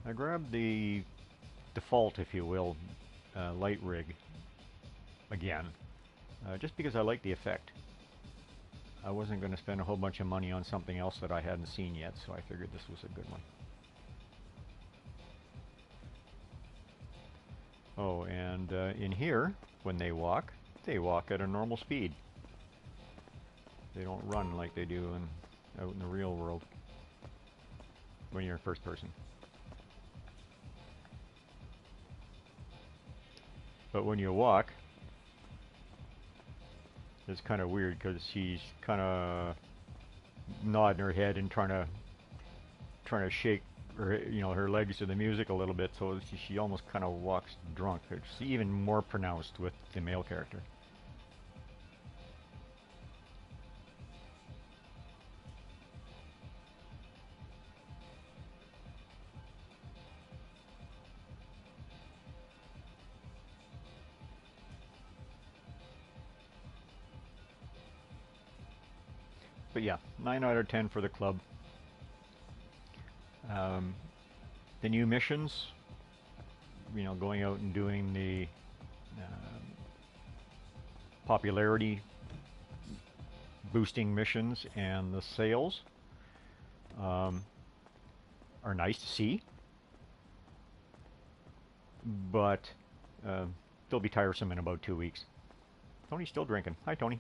I grabbed the default, if you will, light rig again, just because I like the effect. I wasn't going to spend a whole bunch of money on something else that I hadn't seen yet, so I figured this was a good one. Oh, and in here, when they walk at a normal speed. They don't run like they do out in the real world when you're in first person. But when you walk, it's kind of weird because she's kind of nodding her head and trying to shake her, her legs to the music a little bit, so she almost kind of walks drunk. It's even more pronounced with the male character. But yeah, 9 out of 10 for the club. The new missions, going out and doing the popularity boosting missions and the sales are nice to see, but they'll be tiresome in about 2 weeks. Tony's still drinking. Hi, Tony.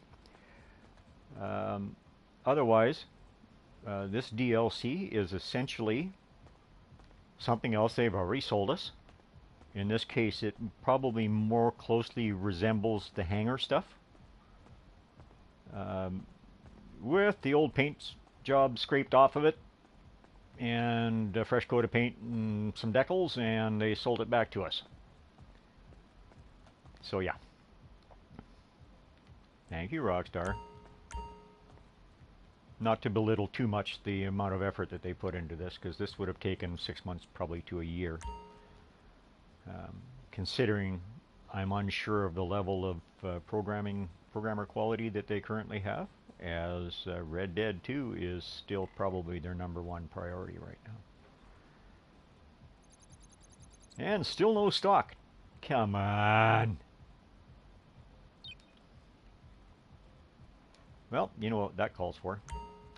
Otherwise, this DLC is essentially something else they've already sold us. In this case, it probably more closely resembles the hangar stuff, with the old paint job scraped off of it, and a fresh coat of paint and some decals, and they sold it back to us. So yeah. Thank you, Rockstar. Not to belittle too much the amount of effort that they put into this, because this would have taken 6 months, probably to a year. Considering I'm unsure of the level of programmer quality that they currently have, as Red Dead 2 is still probably their #1 priority right now. And still no stock. Come on. Well, you know what that calls for.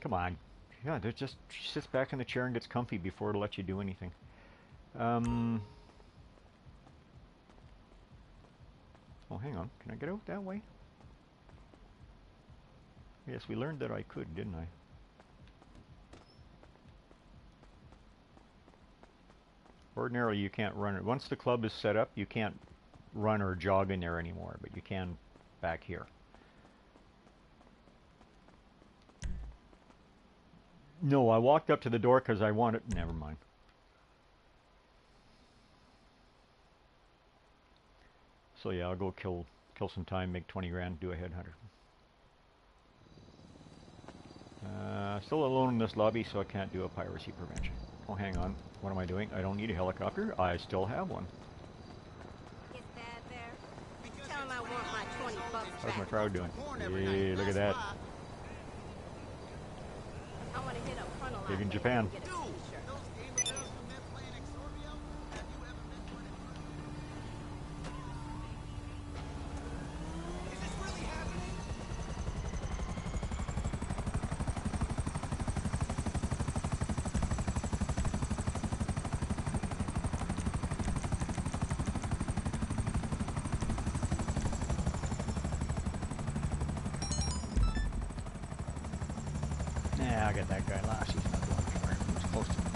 Come on. Yeah, they're just, she sits back in the chair and gets comfy before it'll let you do anything. Oh, hang on. Can I get out that way? Yes, we learned that I could, didn't I? Ordinarily, you can't run it. Once the club is set up, you can't run or jog in there anymore, but you can back here. No, I walked up to the door because I wanted... Never mind. So yeah, I'll go kill some time, make 20 grand, do a headhunter. Still alone in this lobby, so I can't do a piracy prevention. Oh, hang on. What am I doing? I don't need a helicopter. I still have one. Is Dad there? Tell him I want my 20 bucks How's my back. crowd doing? Hey, look at that. I want to hit up frontal Big in line Japan. and get a t-shirt. Nah, I got that guy last. He's not going anywhere. He was close to the club.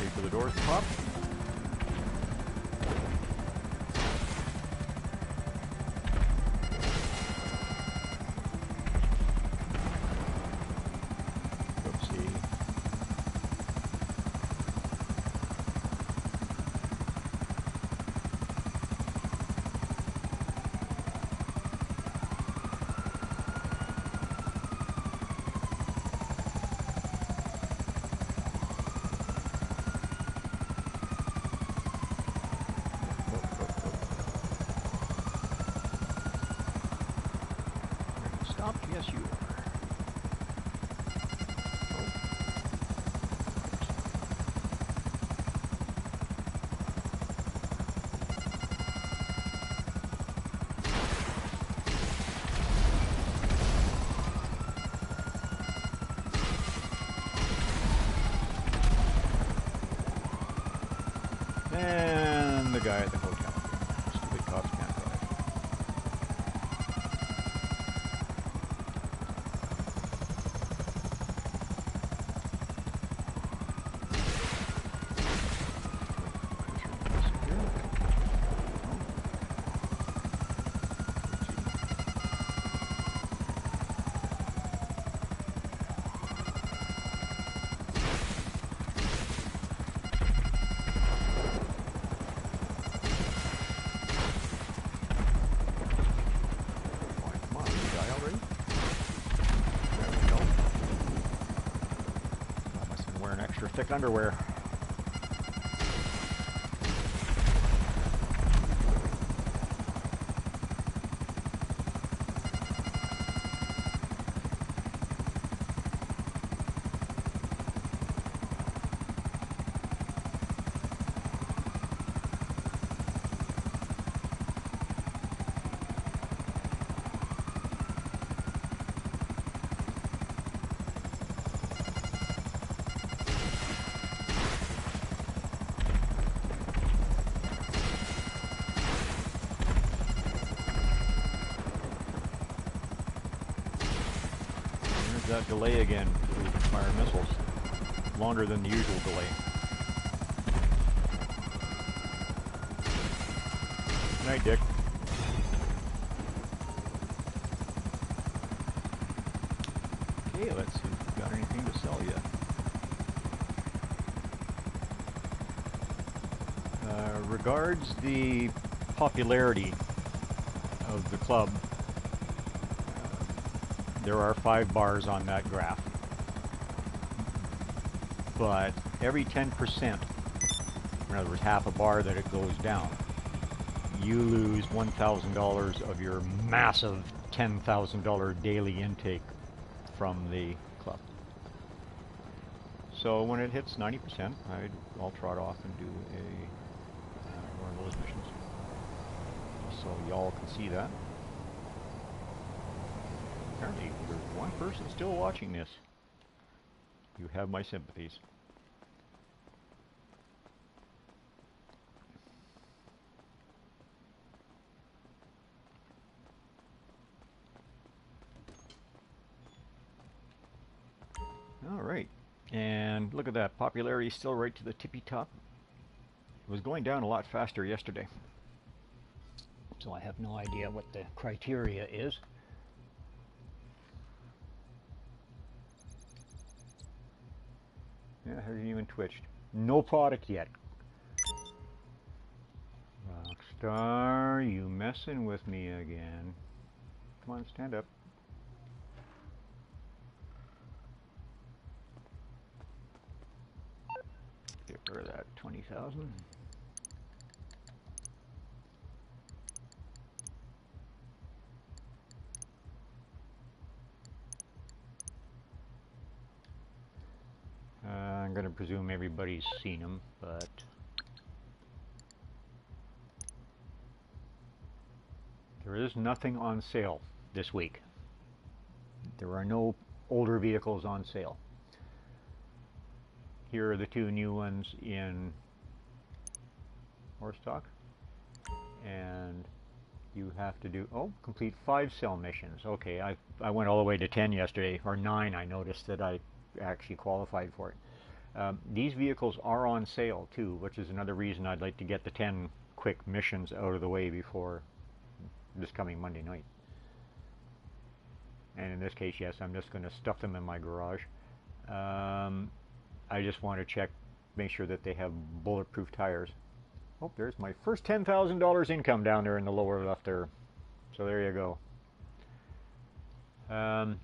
Wait for the doors to pop. Yes, you are. And the guy at the hotel. Stupid cops can't drive. Thick underwear. That delay again to fire missiles. Longer than the usual delay. Good night, Dick. Okay, let's see if we've got anything to sell yet. Regards the popularity of the club, there are 5 bars on that graph. But every 10%, in other words, half a bar that it goes down, you lose $1,000 of your massive $10,000 daily intake from the club. So when it hits 90%, I'll trot off and do one of those missions. So y'all can see that. Apparently there's one person still watching this. You have my sympathies. All right, and look at that, popularity still right to the tippy top. It was going down a lot faster yesterday. So I have no idea what the criteria is. Yeah, it hasn't even twitched. No product yet. Rockstar, you messing with me again. Come on, stand up. Get rid of that 20,000. I'm going to presume everybody's seen them, but there is nothing on sale this week. There are no older vehicles on sale. Here are the 2 new ones in Horsestock, and you have to do, complete 5 cell missions. Okay, I went all the way to 10 yesterday, or 9. I noticed that I actually qualified for it. These vehicles are on sale too, which is another reason I'd like to get the 10 quick missions out of the way before this coming Monday night. And in this case, yes, I'm just going to stuff them in my garage. I just want to check, make sure that they have bulletproof tires. Oh, there's my first $10,000 income down there in the lower left there. So there you go. Yeah.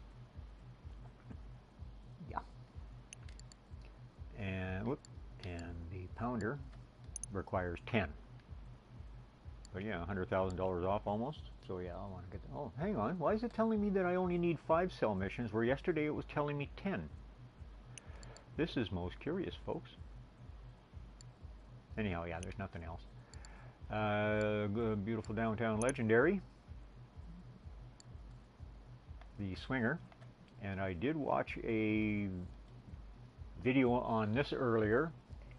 And the pounder requires 10. But yeah, $100,000 off almost. So yeah, I want to get. Oh, hang on. Why is it telling me that I only need 5 cell missions, where yesterday it was telling me 10? This is most curious, folks. Anyhow, yeah, there's nothing else. Beautiful downtown legendary. The Swinger. And I did watch a video on this earlier,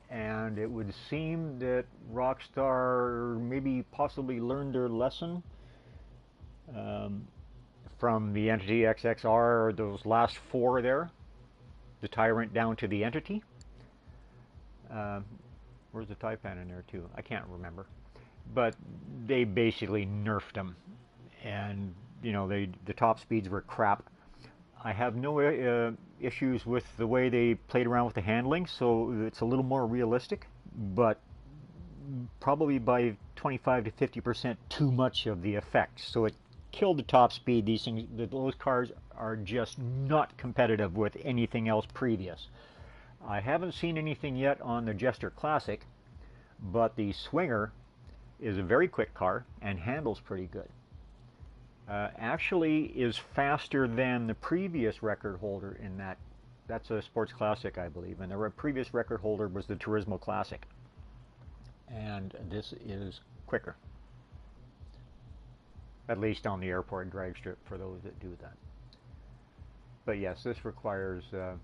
and it would seem that Rockstar maybe possibly learned their lesson from the Entity XXR, those last 4 there. The Tyrant down to the Entity. Where's the Taipan in there too? I can't remember. But they basically nerfed them. And, you know, the top speeds were crap. I have no issues with the way they played around with the handling, so it's a little more realistic, but probably by 25 to 50% too much of the effect. So it killed the top speed. These things, those cars are just not competitive with anything else previous. I haven't seen anything yet on the Jester Classic, but the Swinger is a very quick car and handles pretty good. Actually is faster than the previous record holder in that. That's a Sports Classic, I believe, and the previous record holder was the Turismo Classic. And this is quicker. At least on the airport drag strip for those that do that. But yes, this requires I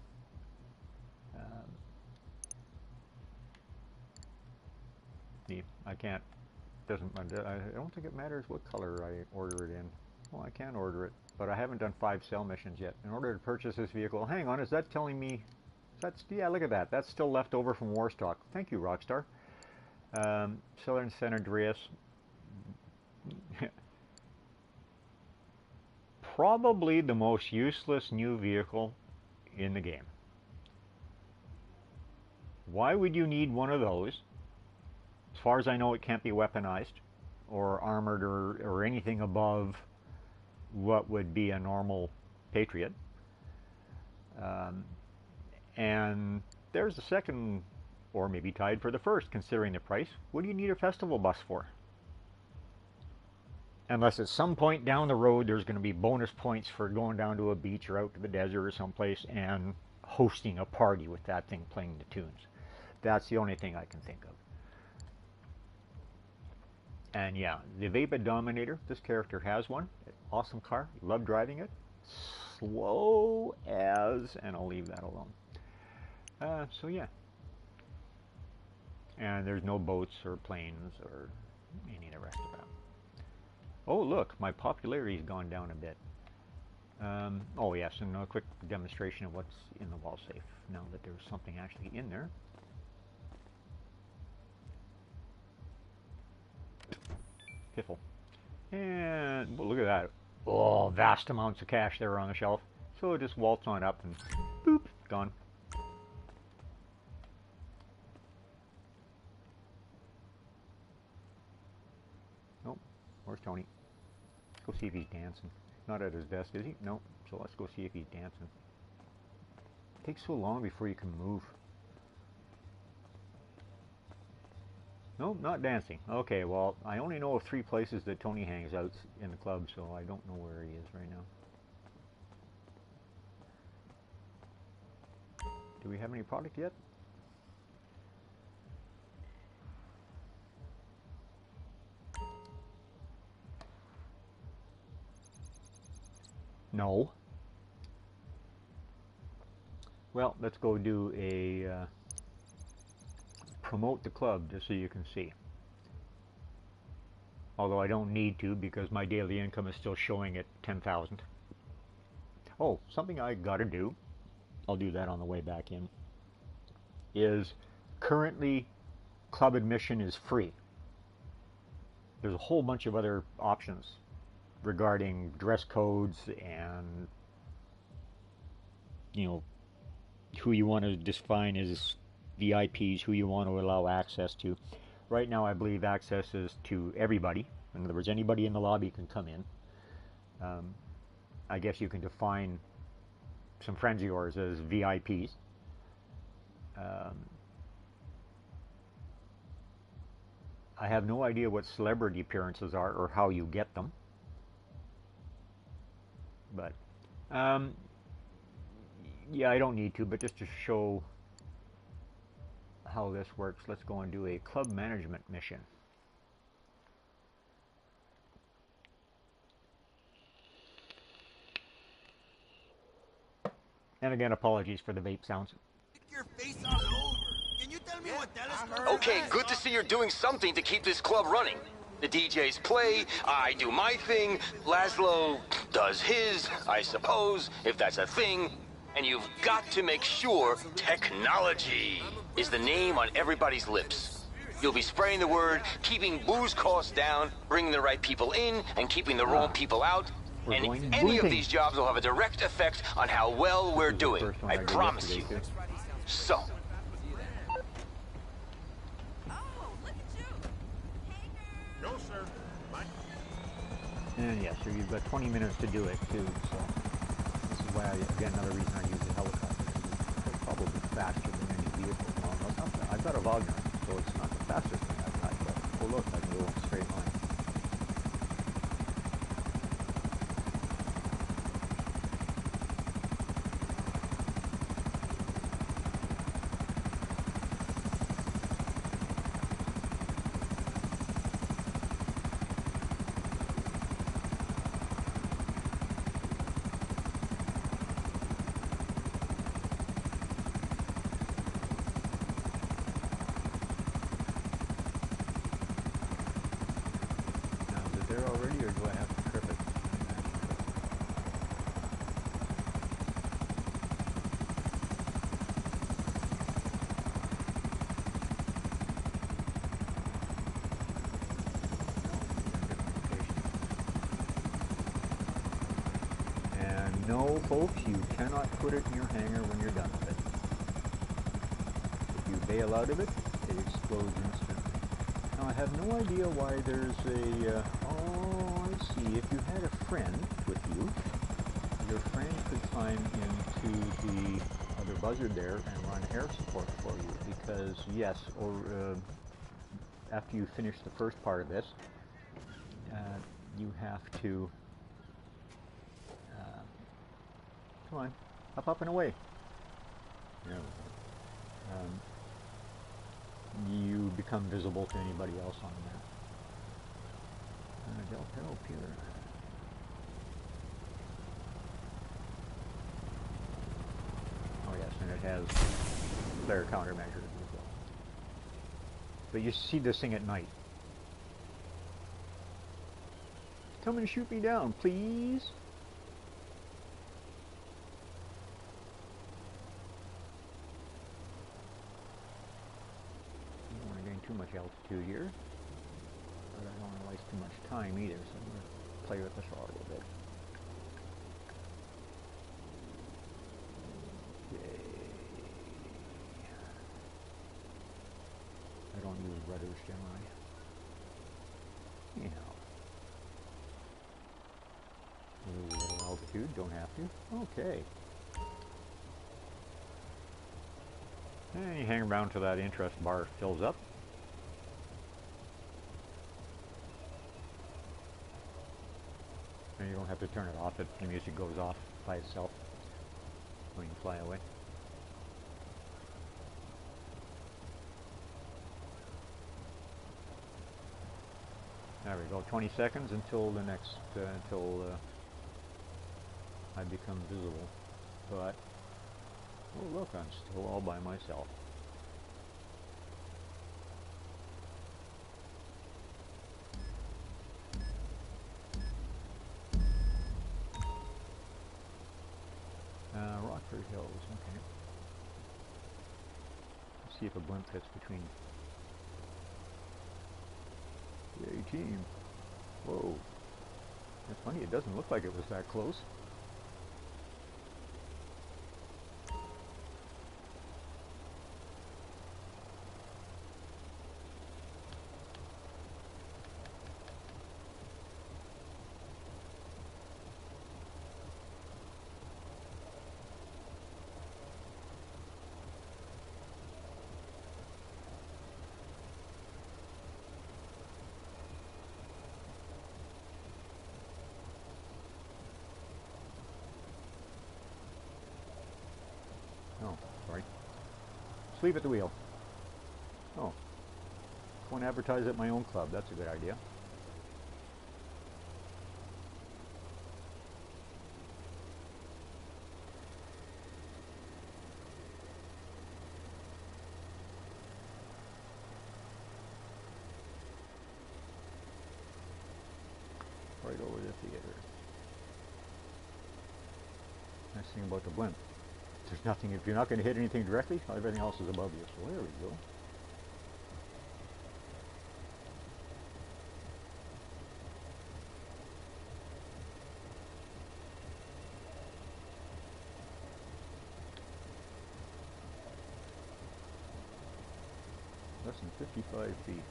don't think it matters what color I order it in. Well, I can order it, but I haven't done 5 cell missions yet. In order to purchase this vehicle, hang on, is that telling me, yeah, look at that. That's still left over from Warstock. Thank you, Rockstar. Southern San Andreas. Probably the most useless new vehicle in the game. Why would you need one of those far as I know, it can't be weaponized or armored or anything above what would be a normal Patriot. And there's the second, or maybe tied for the first, considering the price. What do you need a festival bus for? Unless at some point down the road there's going to be bonus points for going down to a beach or out to the desert or someplace and hosting a party with that thing playing the tunes. That's the only thing I can think of. And yeah, the Vapid Dominator, this character has one. Awesome car, love driving it. Slow as, and I'll leave that alone. So yeah. And there's no boats or planes or any of the rest of that. Oh look, my popularity's gone down a bit. Oh yes, and a quick demonstration of what's in the wall safe, now that there's something actually in there. Piffle. And well, look at that. Oh, vast amounts of cash there on the shelf. So just waltz on up and boop, gone. Nope. Where's Tony? Let's go see if he's dancing. Not at his desk, is he? Nope. So let's go see if he's dancing. It takes so long before you can move. Nope, not dancing. Okay, well, I only know of 3 places that Tony hangs out in the club, so I don't know where he is right now. Do we have any product yet? No. Well, let's go do a promote the club just so you can see. Although I don't need to because my daily income is still showing at 10,000. Oh, something I gotta do, I'll do that on the way back in, is currently club admission is free. There's a whole bunch of other options regarding dress codes and, you know, who you want to define as VIPs, who you want to allow access to. Right now I believe access is to everybody. In other words, anybody in the lobby can come in. I guess you can define some friends of yours as VIPs. I have no idea what celebrity appearances are or how you get them. But yeah, I don't need to, but just to show how this works, let's go and do a club management mission. And again, apologies for the vape sounds. Your face all over. Can you tell me what that is? Okay, good to see you're doing something to keep this club running. The DJs play, I do my thing, Laszlo does his, I suppose, if that's a thing. And you've got to make sure technology is the name on everybody's lips. You'll be spreading the word, keeping booze costs down, bringing the right people in, and keeping the wrong people out. And any of these jobs will have a direct effect on how well we're doing. I promise you. So. No, sir. And yeah, so you've got 20 minutes to do it too, so this is why, again, another reason I use the helicopter. It's probably faster than any vehicle. Well, no, it's not that. I've got a Wagner, so it's not the fastest thing I've had, but oh look, I can go in a straight line. No, folks, you cannot put it in your hangar when you're done with it. If you bail out of it, it explodes instantly. Now, I have no idea why there's a... oh, I see. If you had a friend with you, your friend could climb into the other buzzard there and run air support for you. Because, yes, or after you finish the first part of this, you have to... come on, up and away. Yeah. You become visible to anybody else on the map. Del Perro Pier. Oh yes, and it has flare countermeasures as well. But you see this thing at night. Come and shoot me down, please. Too much altitude here, but I don't want to waste too much time either, so I'm going to play with this a little bit. Okay. I don't use rudders generally. Anyhow. A little altitude, don't have to. Okay. And you hang around till that interest bar fills up. You don't have to turn it off, the music goes off by itself when you fly away. There we go, 20 seconds until the next, until I become visible. But, oh look, I'm still all by myself. Rockford Hills, okay. Let's see if a blimp fits between. Yay, team. Whoa. That's funny, it doesn't look like it was that close. Oh, sorry. Sleep at the wheel. Oh. Go and advertise at my own club. That's a good idea. Right over the theater. Nice thing about the blimp. There's nothing, if you're not going to hit anything directly, everything else is above you. So there we go. Less than 55 feet.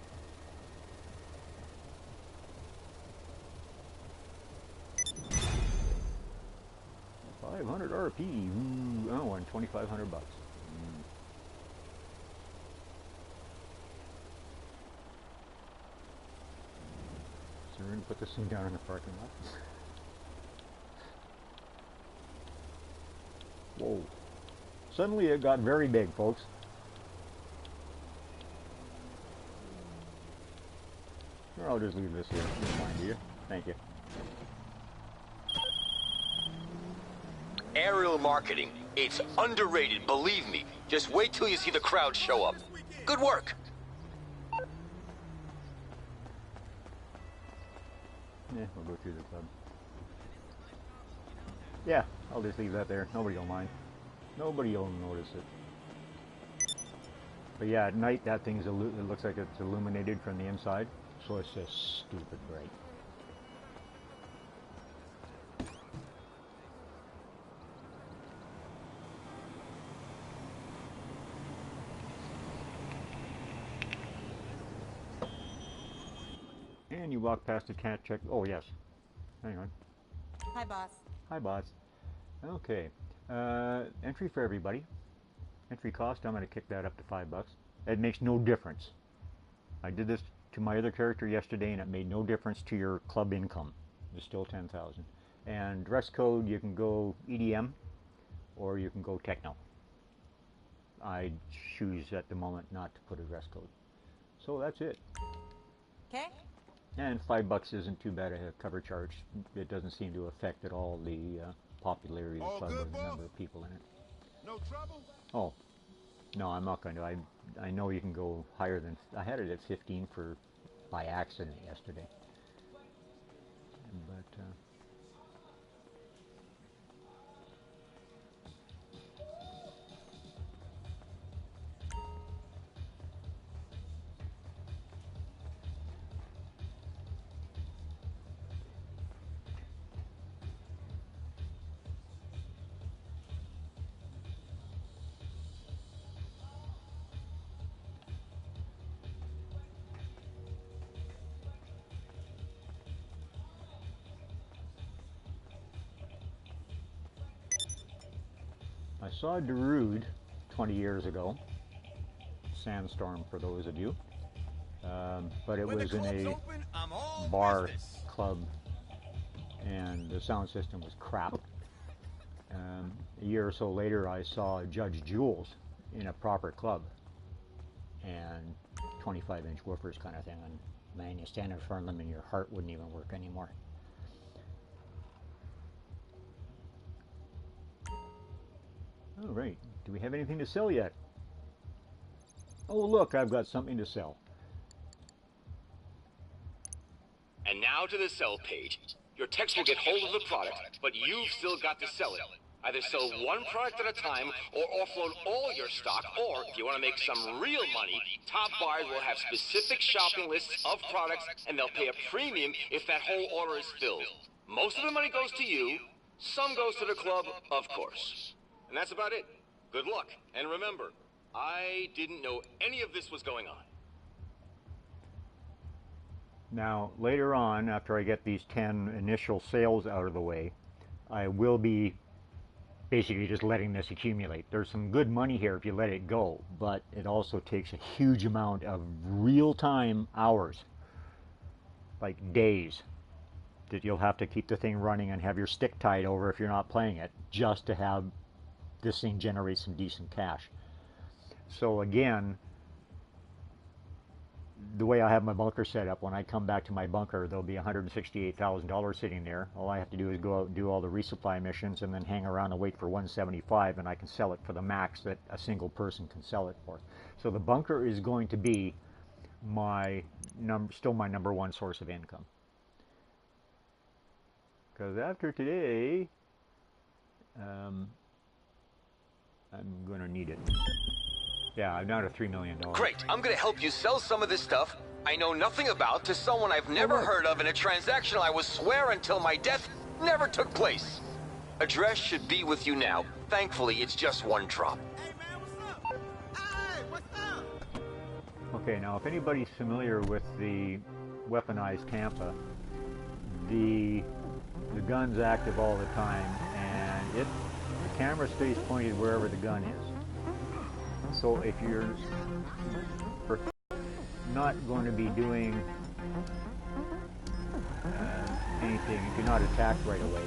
$500 RP. Ooh, oh, and $2,500 bucks. So we're going to put this thing down in the parking lot. Whoa. Suddenly it got very big, folks. Or I'll just leave this here. You don't mind, do you? Thank you. Aerial marketing. It's underrated, believe me. Just wait till you see the crowd show up. Good work. Yeah, we'll go through the club. Yeah, I'll just leave that there. Nobody will mind. Nobody will notice it. But yeah, at night that thing's it looks like it's illuminated from the inside, so it's just stupid bright. And you walk past the cat check. Oh, yes. Hang on. Hi, boss. Hi, boss. Okay. Entry for everybody. Entry cost, I'm going to kick that up to $5. It makes no difference. I did this to my other character yesterday, and it made no difference to your club income. It's still 10,000. And dress code, you can go EDM, or you can go techno. I choose at the moment not to put a dress code. So that's it. Okay. And $5 isn't too bad a cover charge. It doesn't seem to affect at all the popularity of the club or the number of people in it. No trouble? Oh, no, I'm not going to. I know you can go higher than. I had it at 15 for by accident yesterday. But I saw Darude 20 years ago. Sandstorm for those of you. But it was in a bar club, and the sound system was crap. A year or so later, I saw Judge Jules in a proper club, and 25-inch woofers kind of thing. And man, you stand in front of them and your heart wouldn't even work anymore. All right, do we have anything to sell yet? Oh look, I've got something to sell. And now to the sell page. Your techs will get hold of the product, but you've still got to sell it. Either sell one product at a time, or offload all your stock, or if you want to make some real money, top buyers will have specific shopping lists of products, and they'll pay a premium if that whole order is filled. Most of the money goes to you, some goes to the club, of course. And that's about it. Good luck, and remember, I didn't know any of this was going on. Now, later on, after I get these 10 initial sales out of the way, I will be basically just letting this accumulate. There's some good money here if you let it go, but it also takes a huge amount of real-time hours, like days, that you'll have to keep the thing running and have your stick tied over if you're not playing it, just to have this thing generate some decent cash. So again, the way I have my bunker set up, when I come back to my bunker, there'll be $168,000 sitting there. All I have to do is go out and do all the resupply missions and then hang around and wait for 175, and I can sell it for the max that a single person can sell it for. So the bunker is going to be still my number one source of income. Because after today, I'm going to need it. Yeah, I'm down to $3 million. Great, I'm gonna help you sell some of this stuff I know nothing about to someone I've never heard of in a transaction I will swear until my death never took place. Address should be with you now. Thankfully, it's just one drop. Hey man, what's up? Hey, what's up? Okay, now if anybody's familiar with the weaponized Tampa, the gun's active all the time, and the camera stays pointed wherever the gun is. So if you're not going to be doing anything, if you're not attacked right away,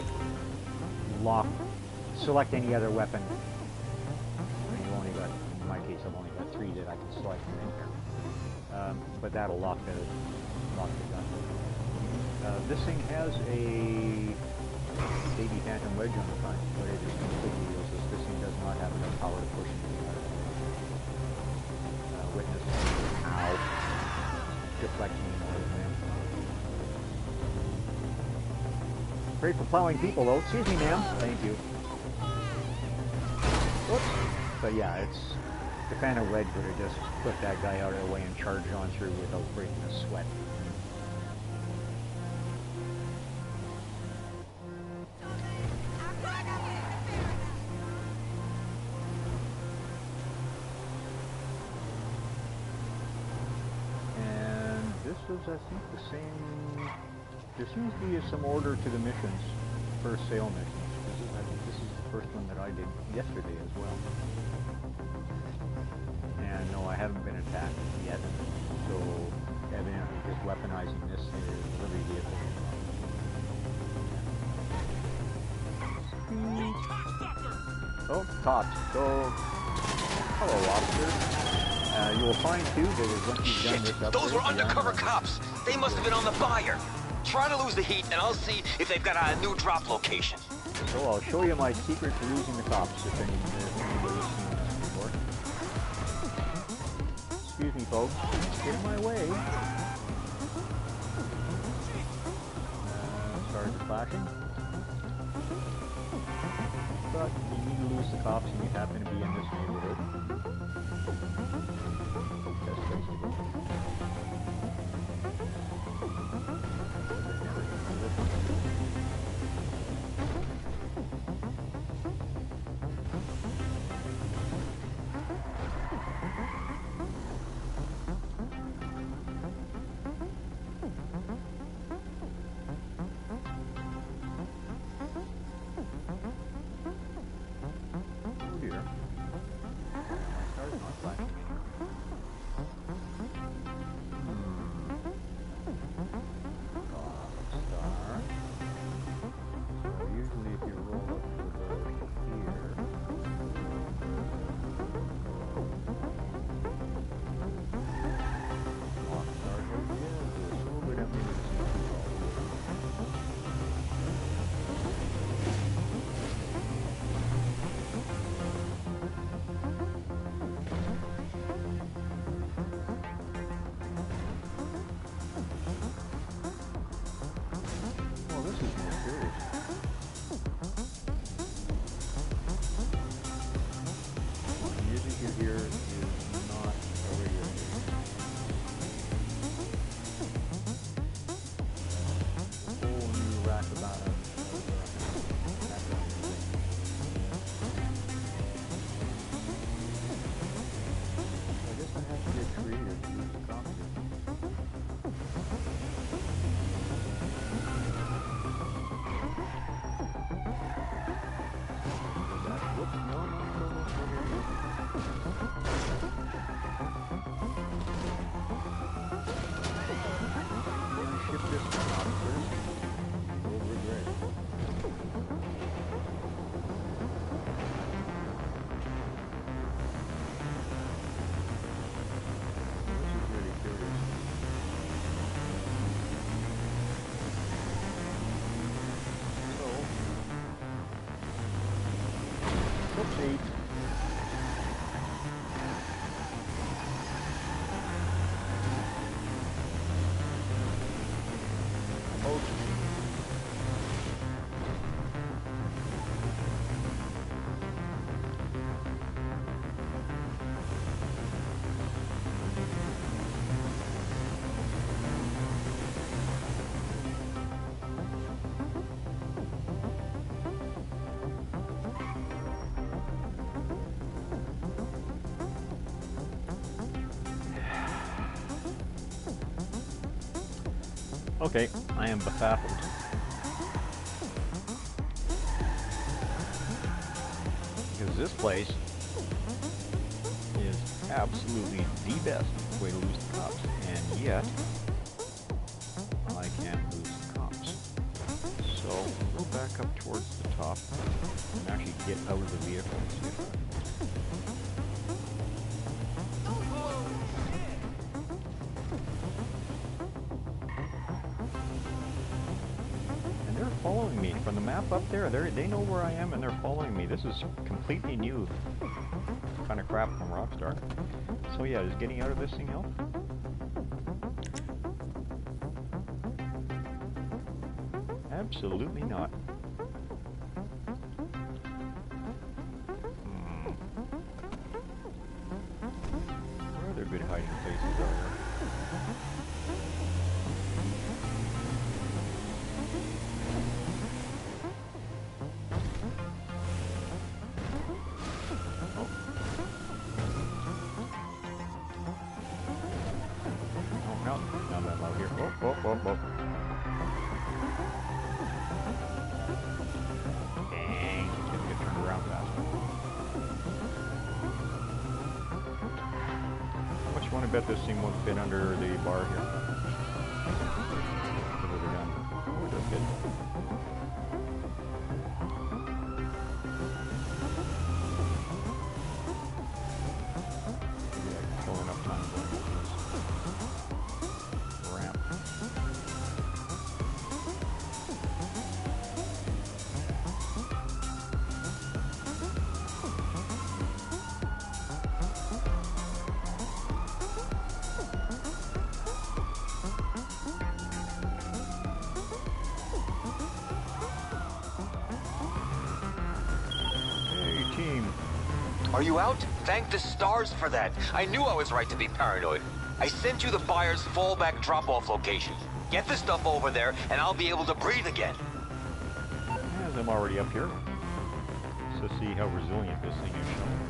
select any other weapon. You've only got, in my case, I've only got 3 that I can select from in here. But that'll lock the gun. This thing has a baby phantom wedge on the front, but it is completely useless. This thing does not have enough power to push anything out of it. Witness. Ow. Deflecting noise, man. Great for plowing people, though. Excuse me, ma'am. Thank you. Oops. But yeah, it's the phantom wedge would have just put that guy out of the way and charged on through without breaking a sweat. was, I think, the same. There seems to be some order to the missions, first sale missions. I think this is the first one that I did yesterday as well. And no, I haven't been attacked yet, so evidently just weaponizing this delivery vehicle. Oh, cops. So, hello, officer. You will find too that once you've done this up, those were undercover cops. They must have been on the buyer. Try to lose the heat, and I'll see if they've got a new drop location. So I'll show you my secret to losing the cops if anybody's seen this before. Excuse me, folks. Get in my way. Stars are flashing. But you need to lose the cops and you happen to be in this neighborhood. Best place to go. Okay, I am befuddled. Because this place is absolutely the best way to lose the cops, and yet I can't lose the cops. So we'll go back up towards the top and actually get out of the vehicle and see if I can. Following me from the map up there. They know where I am and they're following me. This is completely new kind of crap from Rockstar. So yeah, is getting out of this thing help? Absolutely not. Where are there good hiding places are there? Now that I'm out here. Whoop, whoop, whoop. Dang, didn't get turned around fast. How much you want to bet this thing won't fit under the bar here? What have we done? Oh, that's good. Maybe I can kill enough time going over this ramp. Are you out? Thank the stars for that. I knew I was right to be paranoid. I sent you the buyer's fallback drop-off location. Get the stuff over there, and I'll be able to breathe again. As I'm already up here. So see how resilient this thing is showing.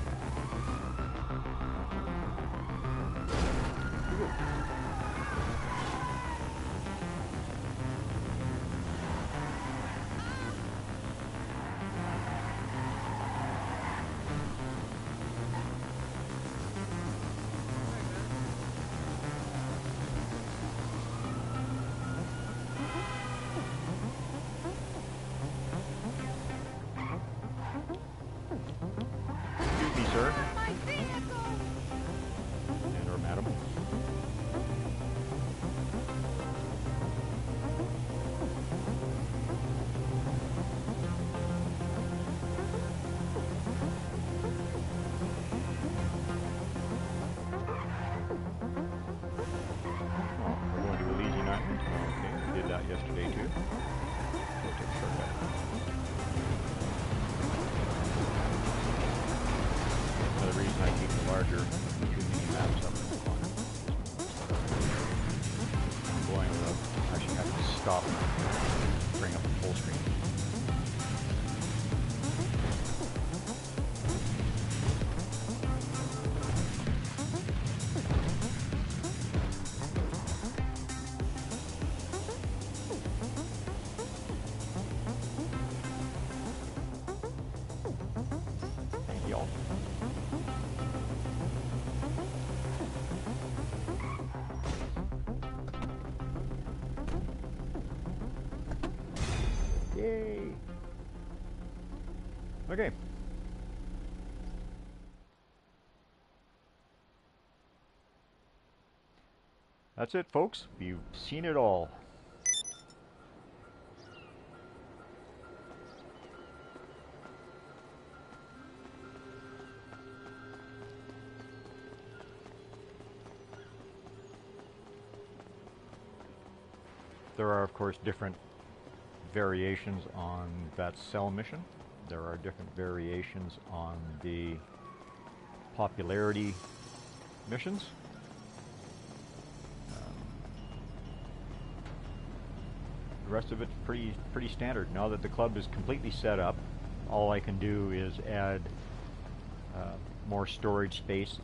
Excuse me, sir. And or madam. Oh, we're going to Elysian Island. Okay, we did that yesterday too. We'll take a shortcut. Another reason I keep the larger 2 mini maps up in the corner. I'm going with actually have to stop and bring up the full screen. Thank you all. Yay! Okay. That's it, folks. You've seen it all. There are, of course, different variations on that cell mission. There are different variations on the popularity missions. The rest of it's pretty standard. Now that the club is completely set up, all I can do is add more storage space,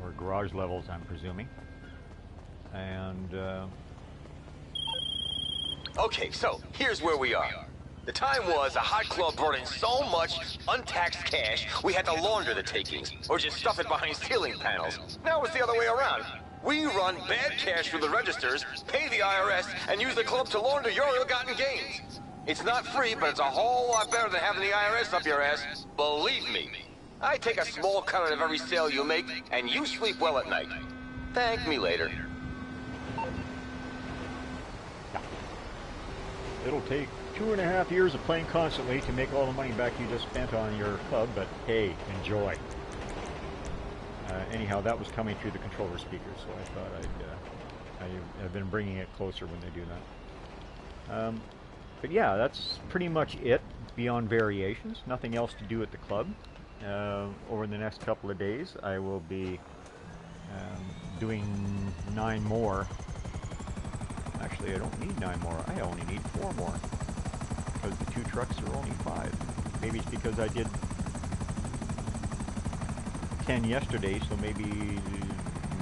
or garage levels, I'm presuming. And Okay, so here's where we are. The time was, a hot club brought in so much untaxed cash, we had to launder the takings, or just stuff it behind ceiling panels. Now it's the other way around. We run bad cash through the registers, pay the IRS, and use the club to launder your ill-gotten gains. It's not free, but it's a whole lot better than having the IRS up your ass. Believe me. I take a small cut out of every sale you make, and you sleep well at night. Thank me later. it'll take 2.5 years of playing constantly to make all the money back you just spent on your club, but hey, enjoy. Anyhow, that was coming through the controller speakers, so I thought I've been bringing it closer when they do that. But yeah, that's pretty much it beyond variations. Nothing else to do at the club. Over the next couple of days, I will be doing 9 more. Actually, I don't need 9 more. I only need 4 more. Because the 2 trucks are only 5. Maybe it's because I did 10 yesterday, so maybe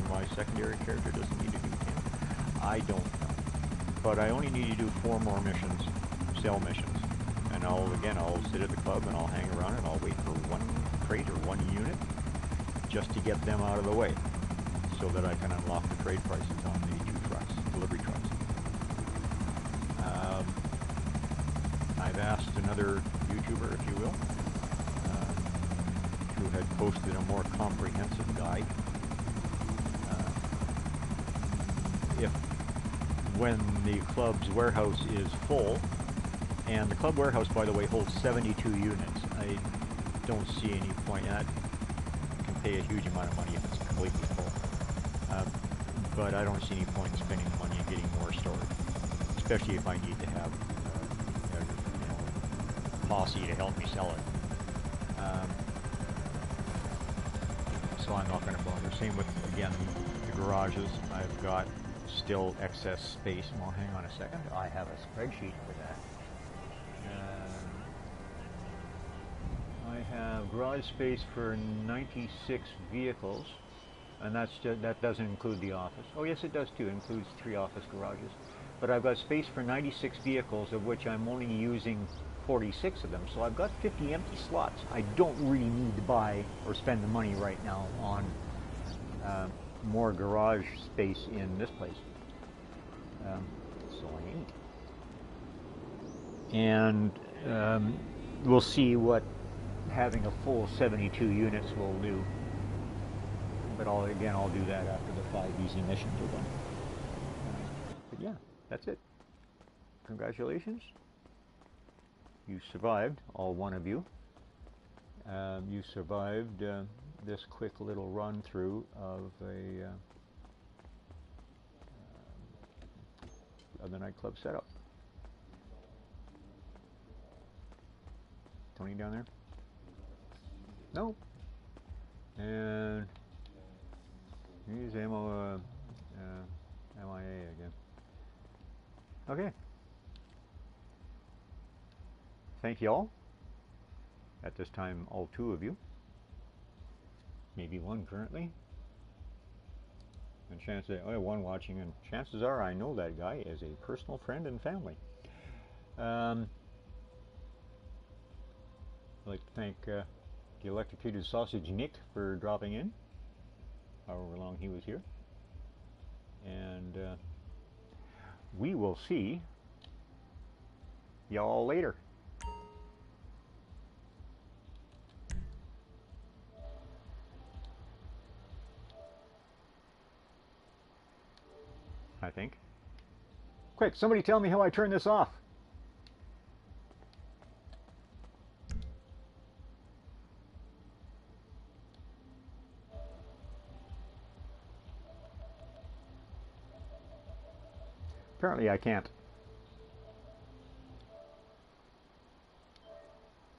my secondary character doesn't need to do 10. I don't know. But I only need to do 4 more missions, cell missions. And I'll sit at the club and I'll hang around and I'll wait for 1 crate or 1 unit just to get them out of the way so that I can unlock the trade prices on the 2 trucks, delivery trucks. I've asked another YouTuber, if you will, who had posted a more comprehensive guide. If when the club's warehouse is full, and the club warehouse, by the way, holds 72 units, I don't see any point. That can pay a huge amount of money if it's completely full. But I don't see any point in spending the money and getting more storage, especially if I need to have posse to help me sell it. So I'm not going to bother. Same with, again, the garages. I've got still excess space. Well, hang on a second. I have a spreadsheet for that. I have garage space for 96 vehicles, and that doesn't include the office. Oh yes, it does too. It includes 3 office garages. But I've got space for 96 vehicles, of which I'm only using 46 of them. So I've got 50 empty slots. I don't really need to buy or spend the money right now on more garage space in this place. So I ain't. And we'll see what having a full 72 units will do. But I'll do that after the 5 easy missions are done. But yeah, that's it. Congratulations. You survived, all 1 of you. You survived this quick little run through of the nightclub setup. Tony down there? No. And he's MIA again. Okay. Thank you all. At this time, all 2 of you. Maybe 1 currently. And chances, 1 watching, and chances are I know that guy as a personal friend and family. I'd like to thank the electrocuted sausage Nick for dropping in, however long he was here. And we will see y'all later. I think. Quick, somebody tell me how I turn this off. Apparently I can't.